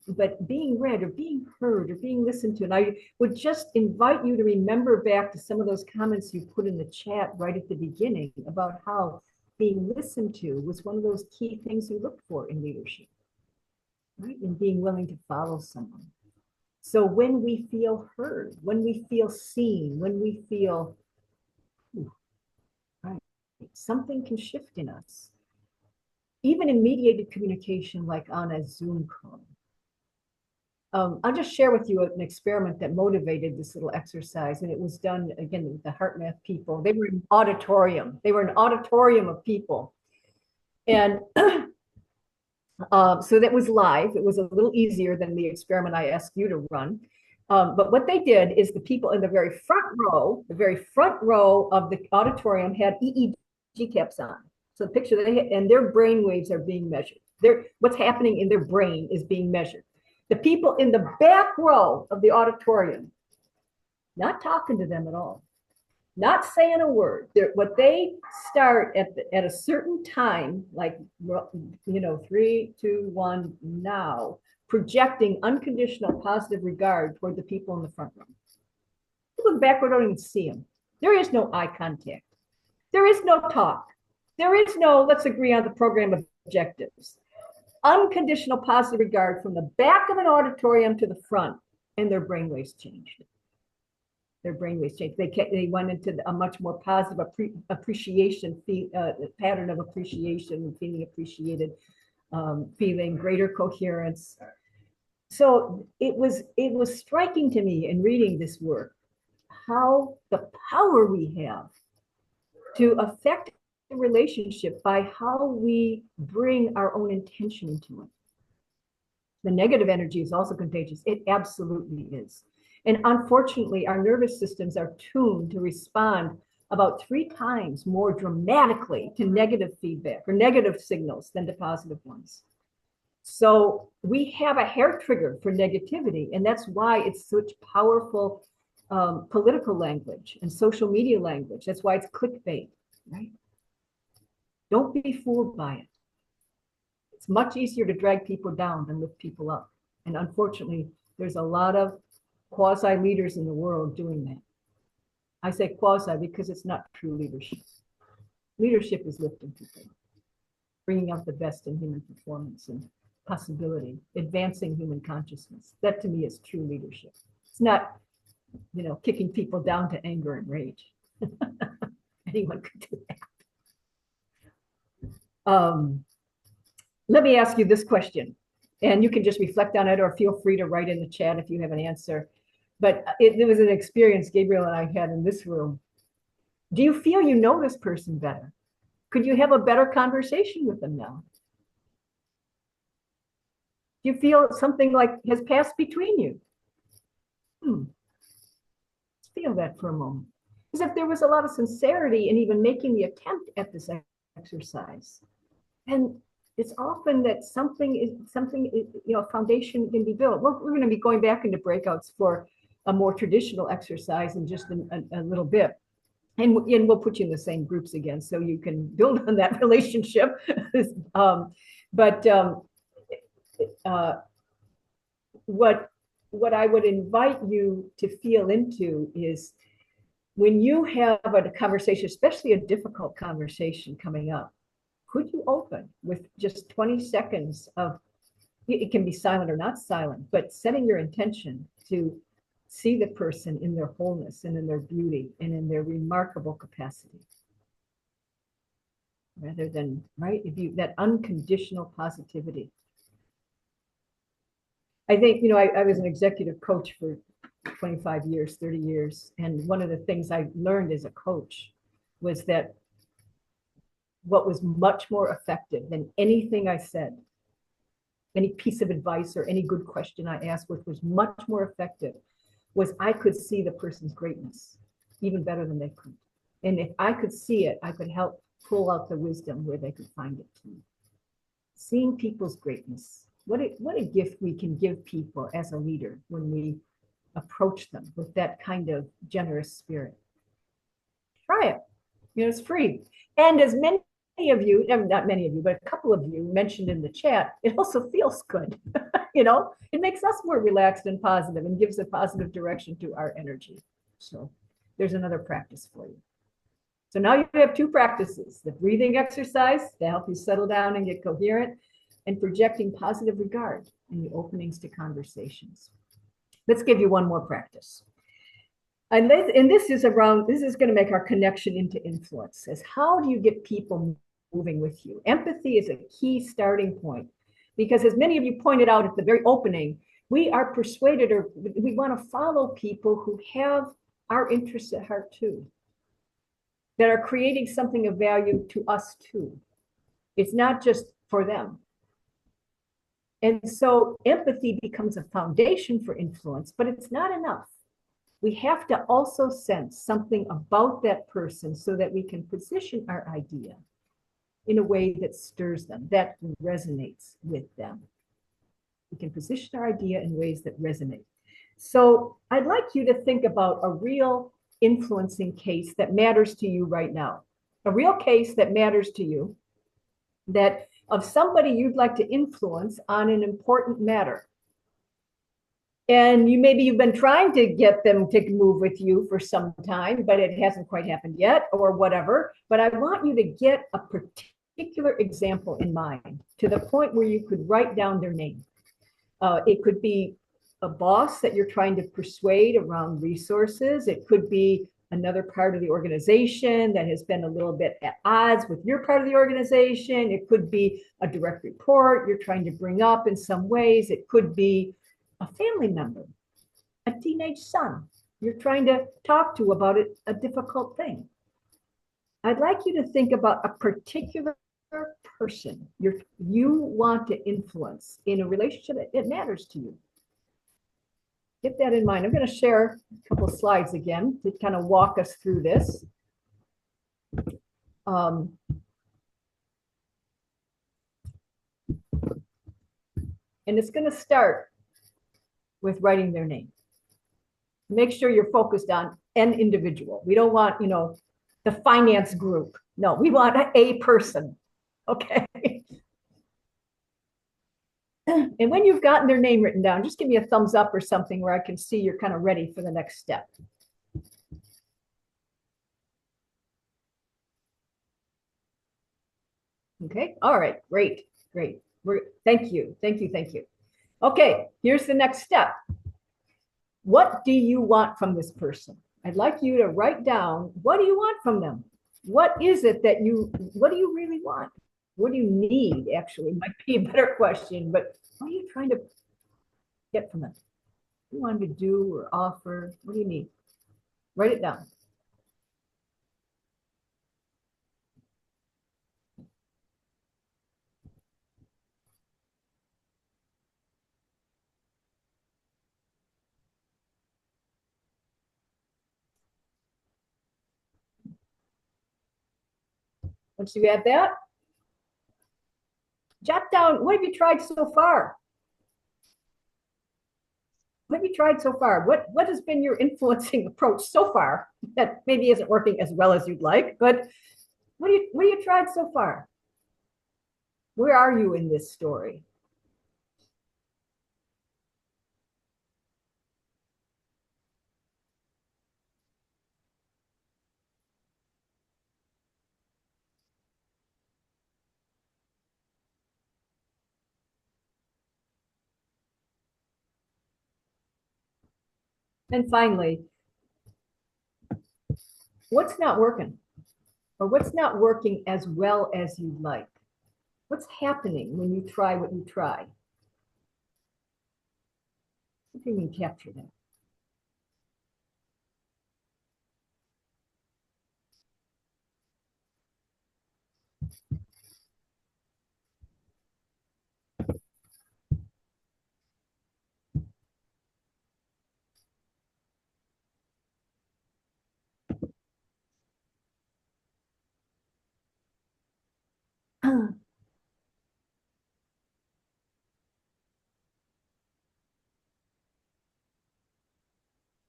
but being read or being heard or being listened to. And I would just invite you to remember back to some of those comments you put in the chat right at the beginning about how being listened to was one of those key things you look for in leadership, right? And being willing to follow someone. So when we feel heard, when we feel seen, when we feel, right, something can shift in us. Even in mediated communication, like on a Zoom call. I'll just share with you an experiment that motivated this little exercise, and it was done again with the HeartMath people. They were in an auditorium. They were an auditorium of people, and so that was live. It was a little easier than the experiment I asked you to run. But what they did is the people in the very front row of the auditorium had EEG caps on. So the picture and their brain waves are being measured. What's happening in their brain is being measured. The people in the back row of the auditorium, not talking to them at all, not saying a word. What they start at a certain time, like 3, 2, 1, now, projecting unconditional positive regard toward the people in the front row. People in the back row don't even see them. There is no eye contact. There is no talk. There is no let's agree on the program objectives. Unconditional positive regard from the back of an auditorium to the front, and their brainwaves changed. They went into a much more positive appreciation pattern of appreciation, feeling appreciated, feeling greater coherence. So it was striking to me in reading this work how the power we have to affect the relationship by how we bring our own intention into it. The negative energy is also contagious. It absolutely is. And unfortunately, our nervous systems are tuned to respond about 3 times more dramatically to negative feedback or negative signals than to positive ones. So we have a hair trigger for negativity, and that's why it's such powerful political language and social media language. That's why it's clickbait, right? Don't be fooled by it. It's much easier to drag people down than lift people up. And unfortunately, there's a lot of quasi leaders in the world doing that. I say quasi because it's not true leadership. Leadership is lifting people, bringing out the best in human performance and possibility, advancing human consciousness. That to me is true leadership. It's not, you know, kicking people down to anger and rage. Anyone could do that. Let me ask you this question, and you can just reflect on it or feel free to write in the chat if you have an answer. But it was an experience Gabriel and I had in this room. Do you feel you know this person better? Could you have a better conversation with them now? Do you feel something like has passed between you? Let's feel that for a moment. Because if there was a lot of sincerity in even making the attempt at this exercise, and it's often that something, you know, a foundation can be built. We're going to be going back into breakouts for a more traditional exercise in just a little bit. And we'll put you in the same groups again so you can build on that relationship. What I would invite you to feel into is when you have a conversation, especially a difficult conversation coming up, could you open with just 20 seconds of, it can be silent or not silent, but setting your intention to see the person in their wholeness and in their beauty and in their remarkable capacity. Rather than, right, if you, that unconditional positivity. I think, you know, I was an executive coach for 25 years, 30 years. And one of the things I learned as a coach was that what was much more effective than anything I said, any piece of advice or any good question I asked, which was much more effective, was I could see the person's greatness even better than they could. And if I could see it, I could help pull out the wisdom where they could find it too. Seeing people's greatness. What a gift we can give people as a leader when we approach them with that kind of generous spirit. Try it. You know, it's free. And as many of you, not many of you, but a couple of you mentioned in the chat, it also feels good. You know, it makes us more relaxed and positive and gives a positive direction to our energy. So there's another practice for you. So now you have 2 practices, the breathing exercise to help you settle down and get coherent, and projecting positive regard in the openings to conversations. Let's give you one more practice. And this is going to make our connection into influence. As how do you get people moving with you? Empathy is a key starting point, because as many of you pointed out at the very opening, we are persuaded, or we want to follow people who have our interests at heart too, that are creating something of value to us too. It's not just for them. And so empathy becomes a foundation for influence, but it's not enough. We have to also sense something about that person so that we can position our idea in a way that stirs them, that resonates with them. We can position our idea in ways that resonate. So I'd like you to think about a real influencing case that matters to you right now. A real case that matters to you, that of somebody you'd like to influence on an important matter. And maybe you've been trying to get them to move with you for some time, but it hasn't quite happened yet or whatever. But I want you to get a particular example in mind to the point where you could write down their name. It could be a boss that you're trying to persuade around resources. It could be another part of the organization that has been a little bit at odds with your part of the organization. It could be a direct report you're trying to bring up in some ways. It could be a family member, a teenage son you're trying to talk to about a difficult thing. I'd like you to think about a particular person you want to influence in a relationship that matters to you. Get that in mind. I'm going to share a couple of slides again to kind of walk us through this. And it's going to start with writing their name. Make sure you're focused on an individual. We don't want, the finance group. No, we want a person. Okay. And when you've gotten their name written down, just give me a thumbs up or something where I can see you're kind of ready for the next step. Okay. All right. Great. Thank you. Okay. Here's the next step. What do you want from this person? I'd like you to write down, what do you want from them? What do you really want? What do you need, actually? Might be a better question, but what are you trying to get from them? What do you want to do or offer? What do you need? Write it down. Once you have that, jot down, what have you tried so far? What have you tried so far? What has been your influencing approach so far that maybe isn't working as well as you'd like, but what have you tried so far? Where are you in this story? And finally, what's not working? Or what's not working as well as you'd like? What's happening when you try what you try? See if you can capture that.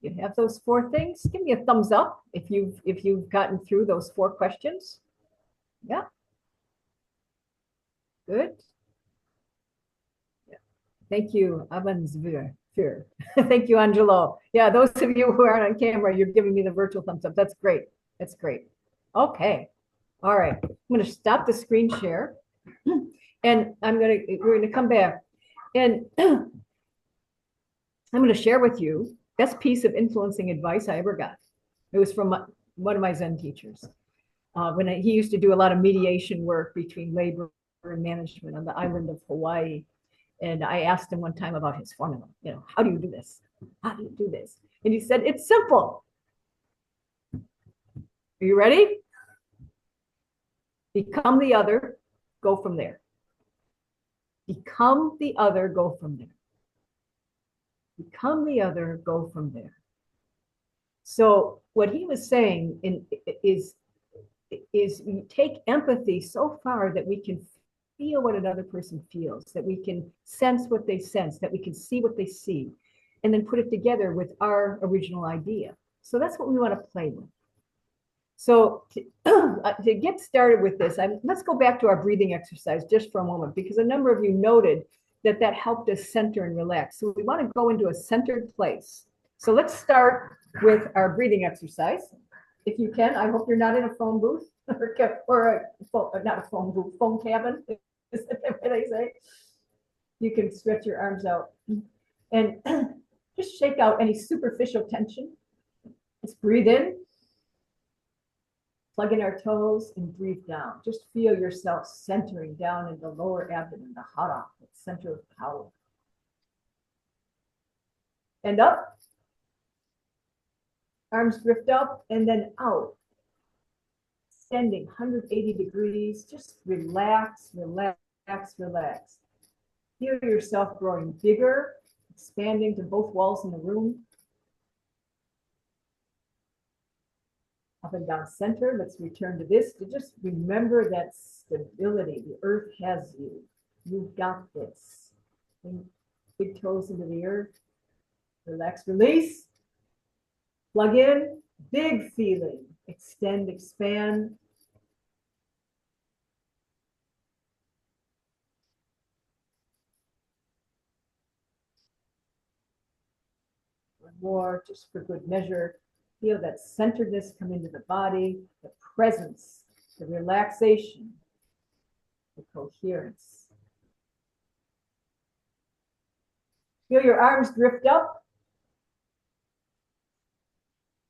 You have those 4 things. Give me a thumbs up if you've gotten through those 4 questions. Yeah. Good. Yeah. Thank you, Avansvir. Thank you, Angelo. Yeah, those of you who aren't on camera, you're giving me the virtual thumbs up. That's great. That's great. Okay. All right. I'm going to stop the screen share, and we're going to come back, and I'm going to share with you best piece of influencing advice I ever got. It was from one of my Zen teachers. When he used to do a lot of mediation work between labor and management on the island of Hawaii. And I asked him one time about his formula. How do you do this? How do you do this? And he said, it's simple. Are you ready? Become the other, go from there. Become the other, go from there. Become the other, go from there. So what he was saying is we take empathy so far that we can feel what another person feels, that we can sense what they sense, that we can see what they see, and then put it together with our original idea. So that's what we want to play with. So to get started with this, let's go back to our breathing exercise just for a moment, because a number of you noted that helped us center and relax. So we want to go into a centered place. So let's start with our breathing exercise. If you can, I hope you're not in a phone booth or not a phone booth, phone cabin, is that what they say? You can stretch your arms out and just shake out any superficial tension. Let's breathe in, plug in our toes, and breathe down. Just feel yourself centering down in the lower abdomen, the hara, the center of power. And up. Arms drift up and then out. extending 180 degrees. Just relax, relax, relax. Feel yourself growing bigger, expanding to both walls in the room. Up and down center. Let's return to this. To just remember that stability. The earth has you. You've got this. Big toes into the earth. Relax, release. Plug in. Big feeling. Extend, expand. One more, just for good measure. Feel that centeredness come into the body, the presence, the relaxation, the coherence. Feel your arms drift up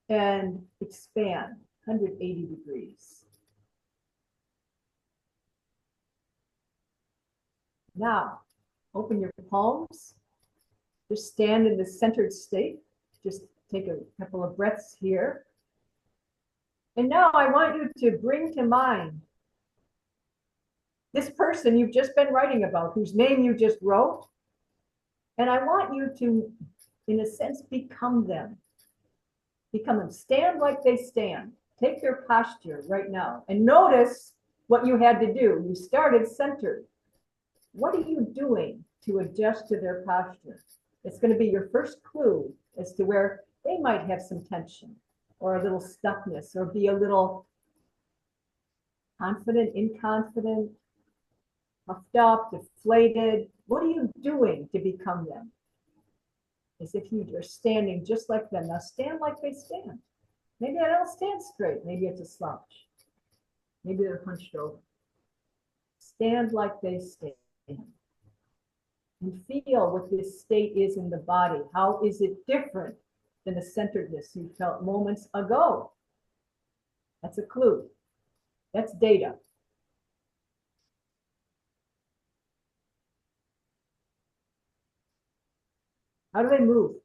and expand 180 degrees. Now, open your palms. Just stand in the centered state. Just take a couple of breaths here. And now I want you to bring to mind this person you've just been writing about, whose name you just wrote. And I want you to, in a sense, become them. Become them. Stand like they stand. Take their posture right now. And notice what you had to do. You started centered. What are you doing to adjust to their posture? It's going to be your first clue as to where they might have some tension or a little stuckness or be a little confident, inconfident, puffed up, deflated. What are you doing to become them? As if you are standing just like them. Now stand like they stand. Maybe I don't stand straight. Maybe it's a slouch. Maybe they're hunched over. Stand like they stand. And feel what this state is in the body. How is it different than the centeredness you felt moments ago? That's a clue. That's data. How do they move?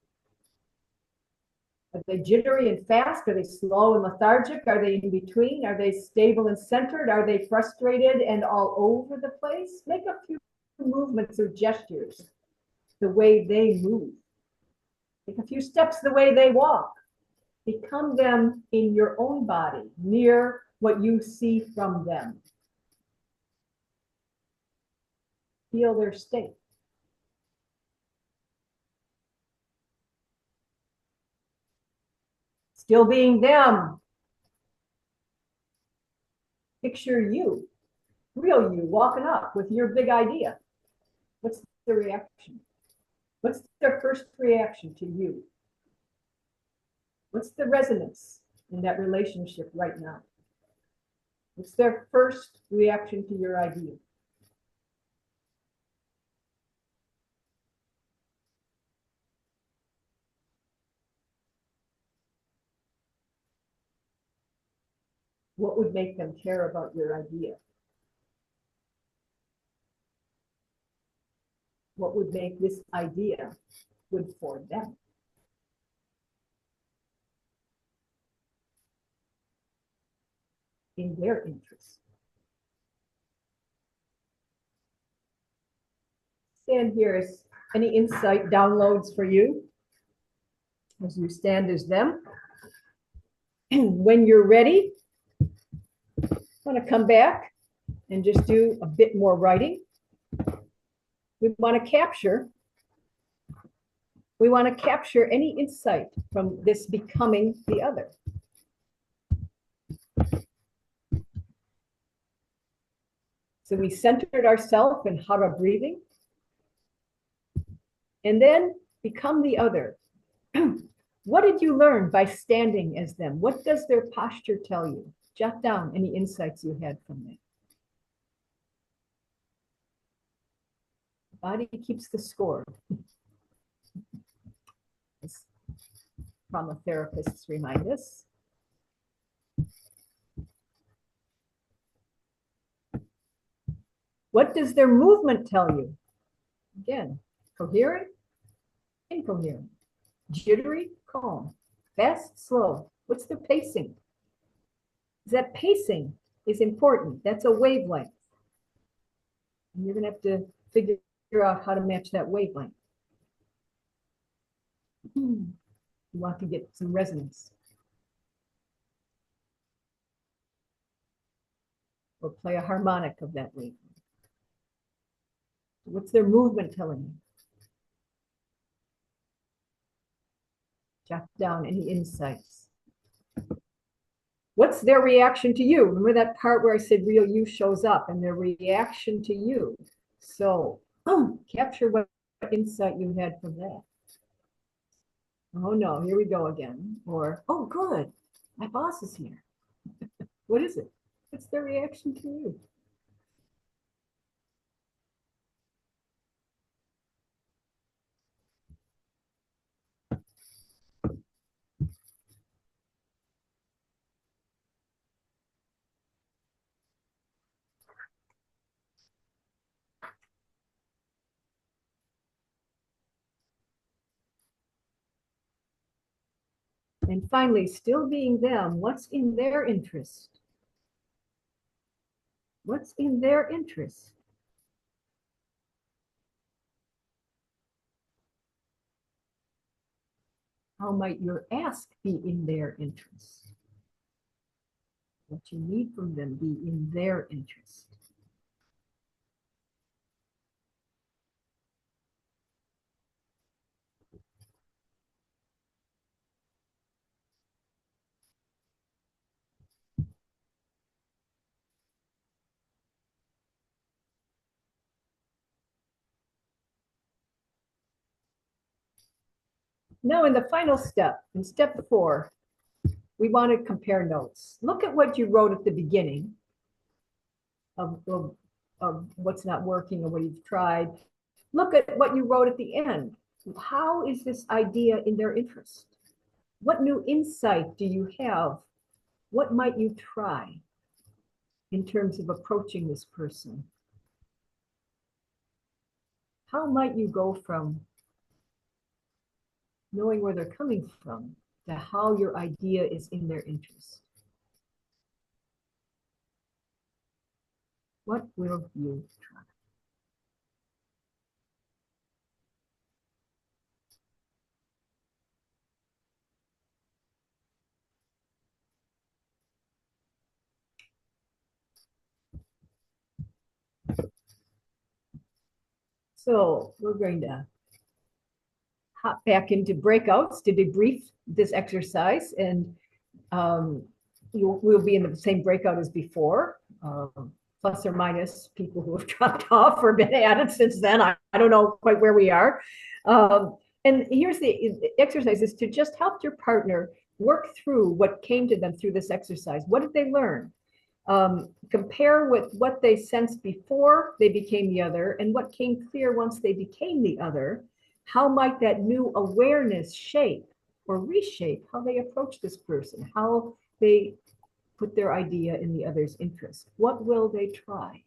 Are they jittery and fast? Are they slow and lethargic? Are they in between? Are they stable and centered? Are they frustrated and all over the place? Make a few movements or gestures the way they move. Take a few steps the way they walk. Become them in your own body, near what you see from them. Feel their state. Still being them. Picture you, real you, walking up with your big idea. What's the reaction? What's their first reaction to you? What's the resonance in that relationship right now? What's their first reaction to your idea? What would make them care about your idea? What would make this idea good for them? In their interest. Stand here as any insight downloads for you as you stand as them. When you're ready, I want to come back and just do a bit more writing. We want to capture any insight from this becoming the other. So we centered ourselves in hara breathing. And then become the other. What did you learn by standing as them? What does their posture tell you? Jot down any insights you had from that. The body keeps the score. As trauma therapists remind us. What does their movement tell you? Again, coherent, incoherent, jittery, calm, fast, slow. What's their pacing? Is that pacing is important. That's a wavelength. And you're going to have to figure out how to match that wavelength. You want to get some resonance. Or play a harmonic of that wavelength. What's their movement telling you? Jot down any insights. What's their reaction to you? Remember that part where I said real you shows up and their reaction to you. So capture what insight you had from that. Oh no, here we go again. Or, oh good, my boss is here. What is it? What's their reaction to you? And finally, still being them, what's in their interest? What's in their interest? How might your ask be in their interest? What you need from them be in their interest? Now in the final step, in step 4, we want to compare notes. Look at what you wrote at the beginning of what's not working or what you've tried. Look at what you wrote at the end. How is this idea in their interest? What new insight do you have? What might you try in terms of approaching this person? How might you go from knowing where they're coming from to how your idea is in their interest? What will you try? So we're going to hop back into breakouts to debrief this exercise, and we'll be in the same breakout as before, plus or minus people who have dropped off or been added since then. I don't know quite where we are. And here's the exercise is to just help your partner work through what came to them through this exercise. What did they learn? Compare with what they sensed before they became the other and what came clear once they became the other. How might that new awareness shape or reshape how they approach this person, how they put their idea in the other's interest? What will they try?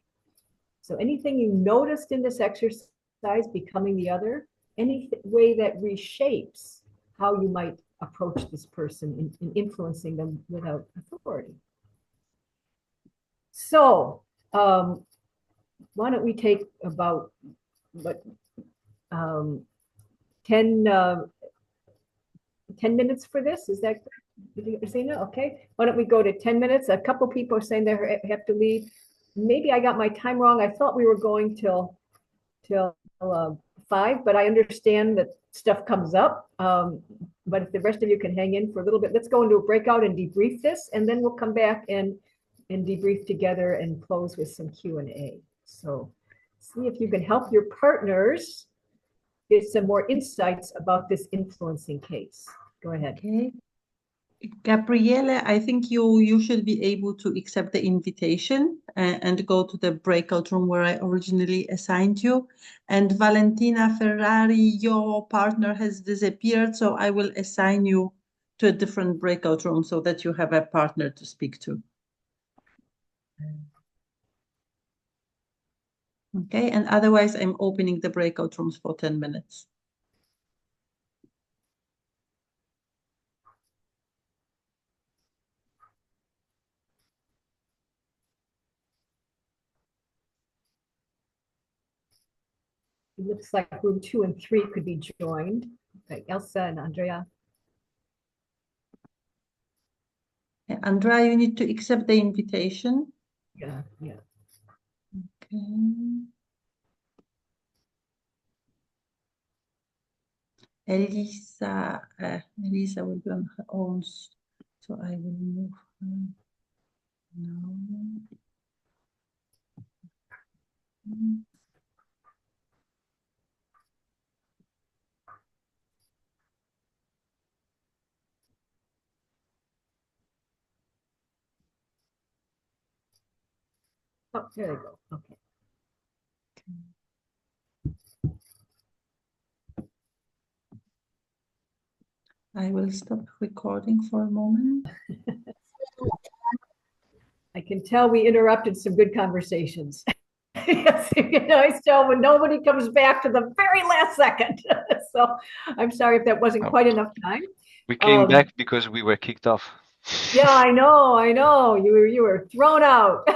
So anything you noticed in this exercise, becoming the other, any way that reshapes how you might approach this person in influencing them without authority. So why don't we take about what 10 minutes for this? Is that, did you say no? Okay, why don't we go to 10 minutes? A couple people are saying they have to leave. Maybe I got my time wrong. I thought we were going till 5, but I understand that stuff comes up. But if the rest of you can hang in for a little bit, let's go into a breakout and debrief this, and then we'll come back and debrief together and close with some Q&A. So see if you can help your partners get some more insights about this influencing case. Go ahead. Okay. Gabriele, I think you should be able to accept the invitation and go to the breakout room where I originally assigned you. And Valentina Ferrari, your partner has disappeared, so I will assign you to a different breakout room so that you have a partner to speak to. Okay, and otherwise I'm opening the breakout rooms for 10 minutes. it looks like room 2 and 3 could be joined. Okay, Elsa and Andrea. Andrea, you need to accept the invitation. Yeah. Okay. Elisa will be on her own, so I will move her now. Oh, there they go. Okay. I will stop recording for a moment. I can tell we interrupted some good conversations. Yes, you can always tell when nobody comes back to the very last second. So I'm sorry if that wasn't quite enough time. We came back because we were kicked off. Yeah, I know. You were thrown out.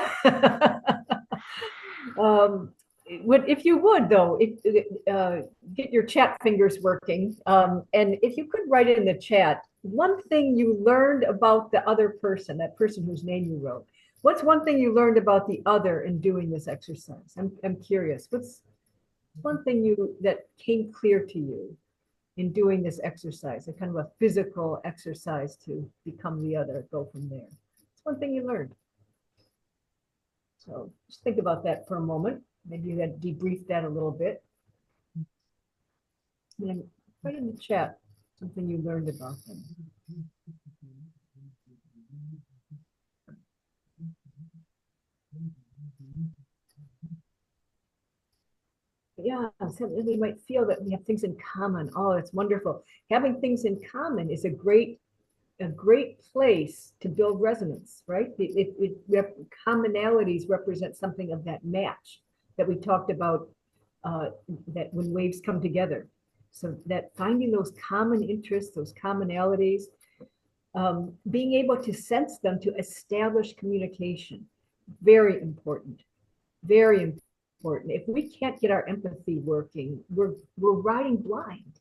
If you would, though, get your chat fingers working. And if you could write it in the chat, one thing you learned about the other person, that person whose name you wrote. What's one thing you learned about the other in doing this exercise? I'm curious. What's one thing that came clear to you in doing this exercise, a kind of a physical exercise to become the other, go from there? It's one thing you learned. So just think about that for a moment. Maybe you had debriefed that a little bit. And then write in the chat something you learned about them. Yeah, so we might feel that we have things in common. Oh, it's wonderful. Having things in common is a great place to build resonance, right? Commonalities represent something of that match that we talked about, that when waves come together. So that finding those common interests, those commonalities, being able to sense them to establish communication, very important, very important. If we can't get our empathy working, we're riding blind.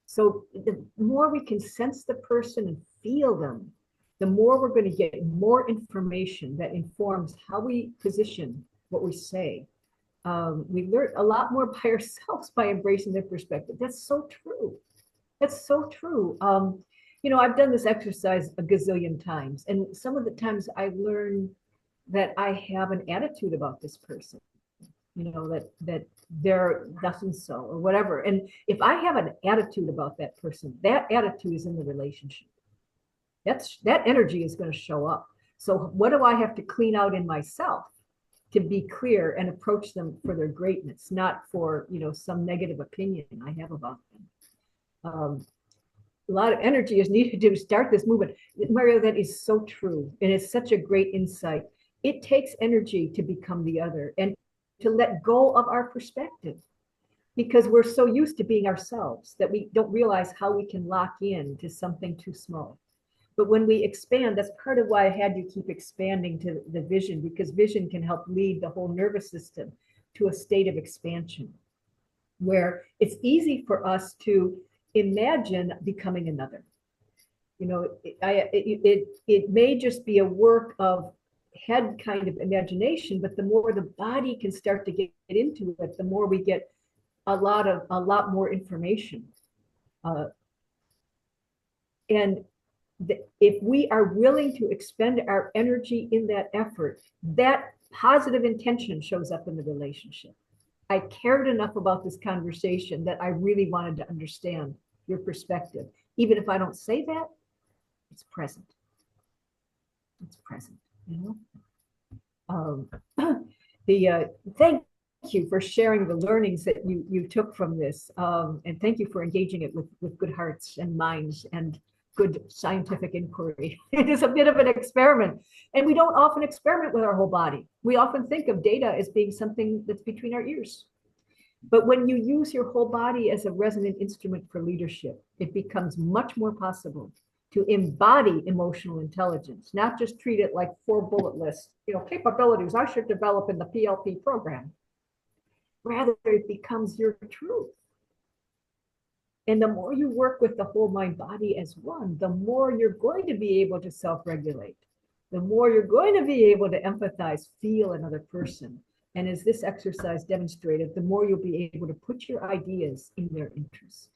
So the more we can sense the person and feel them, the more we're going to get more information that informs how we position what we say. We learn a lot more by ourselves by embracing their perspective. That's so true. That's so true. I've done this exercise a gazillion times, and some of the times I learn that I have an attitude about this person. That they're thus and so or whatever. And if I have an attitude about that person, that attitude is in the relationship. That energy is going to show up. So what do I have to clean out in myself to be clear and approach them for their greatness, not for some negative opinion I have about them? A lot of energy is needed to start this movement. Mario, that is so true. And it's such a great insight. It takes energy to become the other and to let go of our perspective, because we're so used to being ourselves that we don't realize how we can lock in to something too small. But when we expand, that's part of why I had you keep expanding to the vision, because vision can help lead the whole nervous system to a state of expansion where it's easy for us to imagine becoming another. It may just be a work of head kind of imagination, but the more the body can start to get into it, the more we get a lot more information. If we are willing to expend our energy in that effort, that positive intention shows up in the relationship. I cared enough about this conversation that I really wanted to understand your perspective. Even if I don't say that, it's present. It's present. Thank you for sharing the learnings that you took from this, and thank you for engaging it with good hearts and minds and good scientific inquiry. It is a bit of an experiment, and we don't often experiment with our whole body. We often think of data as being something that's between our ears. But when you use your whole body as a resonant instrument for leadership, it becomes much more possible to embody emotional intelligence, not just treat it like 4 bullet lists, capabilities I should develop in the PLP program. Rather, it becomes your truth. And the more you work with the whole mind body as one, the more you're going to be able to self-regulate, the more you're going to be able to empathize, feel another person. And as this exercise demonstrated, the more you'll be able to put your ideas in their interest.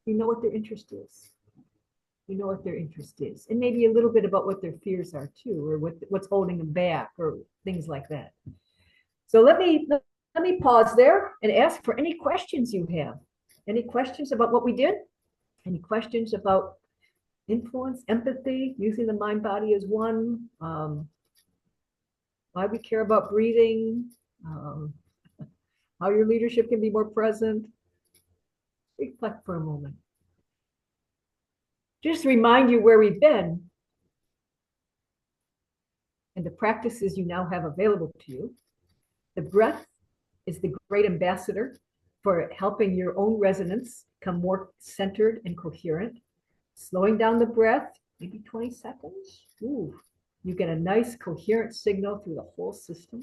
You know what their interest is. You know what their interest is. And maybe a little bit about what their fears are too, or what's holding them back, or things like that. So let me pause there and ask for any questions you have. Any questions about what we did? Any questions about influence, empathy, using the mind body as one? Why we care about breathing? How your leadership can be more present? Reflect for a moment. Just remind you where we've been and the practices you now have available to you. The breath is the great ambassador for helping your own resonance come more centered and coherent. Slowing down the breath, maybe 20 seconds. Ooh, you get a nice coherent signal through the whole system.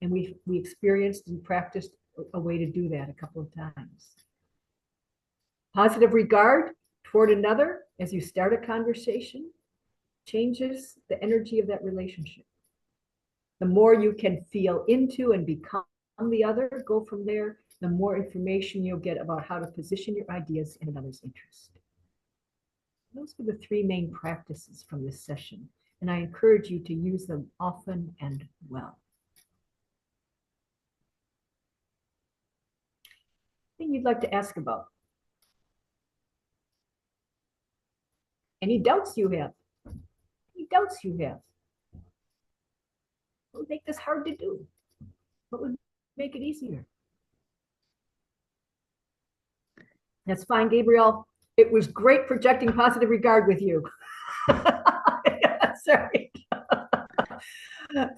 And we experienced and practiced a way to do that a couple of times. Positive regard toward another as you start a conversation changes the energy of that relationship. The more you can feel into and become the other, go from there, the more information you'll get about how to position your ideas in another's interest. Those are the three main practices from this session, and I encourage you to use them often and well. Anything you'd like to ask about? Any doubts you have? Any doubts you have? What would make this hard to do? What would make it easier? That's fine, Gabriel. It was great projecting positive regard with you. Sorry.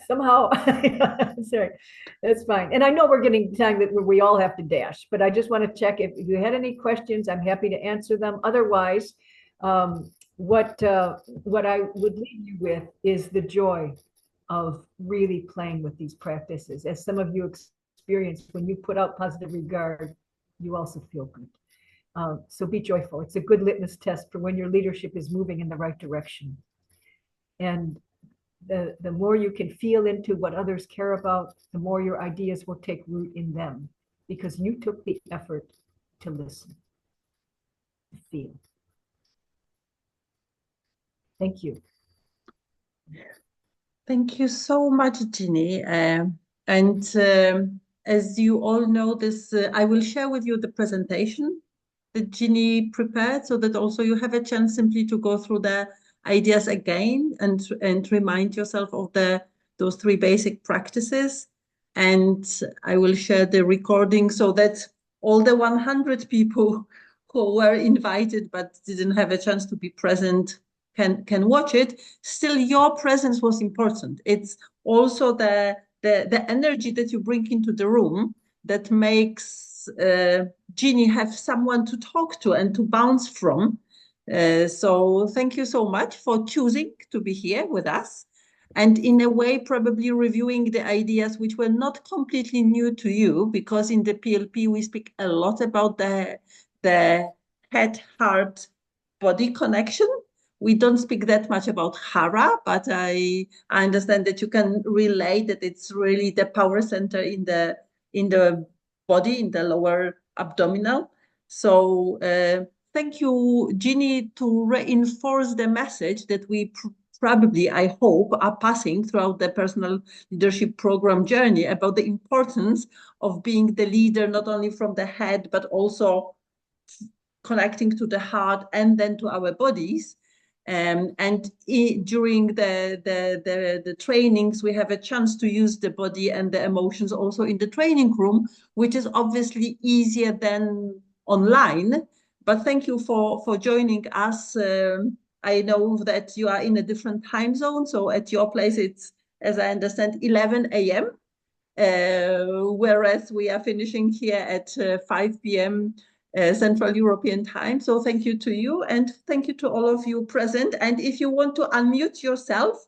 Somehow, sorry. That's fine. And I know we're getting time that we all have to dash, but I just want to check if you had any questions. I'm happy to answer them. Otherwise, what I would leave you with is the joy of really playing with these practices. As some of you experienced, when you put out positive regard, you also feel good. So be joyful. It's a good litmus test for when your leadership is moving in the right direction. And the more you can feel into what others care about, the more your ideas will take root in them, because you took the effort to listen, to feel. Thank you. Thank you so much, Ginny. As you all know, I will share with you the presentation that Ginny prepared, so that also you have a chance simply to go through the ideas again and remind yourself of those three basic practices. And I will share the recording so that all the 100 people who were invited but didn't have a chance to be present can watch it. Still, your presence was important. It's also the energy that you bring into the room that makes Ginny have someone to talk to and to bounce from. So thank you so much for choosing to be here with us, and in a way probably reviewing the ideas which were not completely new to you, because in the PLP we speak a lot about the head-heart body connection. We don't speak that much about Hara, but I understand that you can relate that it's really the power center in the body, in the lower abdominal. So thank you, Ginny, to reinforce the message that we probably, I hope, are passing throughout the personal leadership program journey about the importance of being the leader, not only from the head, but also connecting to the heart and then to our bodies. During the trainings, we have a chance to use the body and the emotions also in the training room, which is obviously easier than online. But thank you for joining us. I know that you are in a different time zone, so at your place it's, as I understand, 11 a.m., whereas we are finishing here at 5 p.m. Central European time. So thank you to you, and thank you to all of you present. And if you want to unmute yourself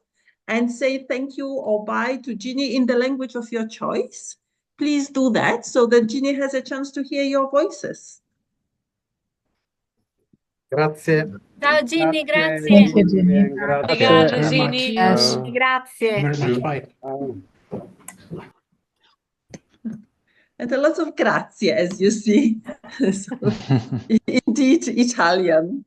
and say thank you or bye to Ginny in the language of your choice, please do that so that Ginny has a chance to hear your voices. Grazie. Ciao Ginny, Grazie, grazie. Ginny, grazie. Obrigada, Ginny. Grazie. And a lot of grazie, as you see. So, indeed, Italian.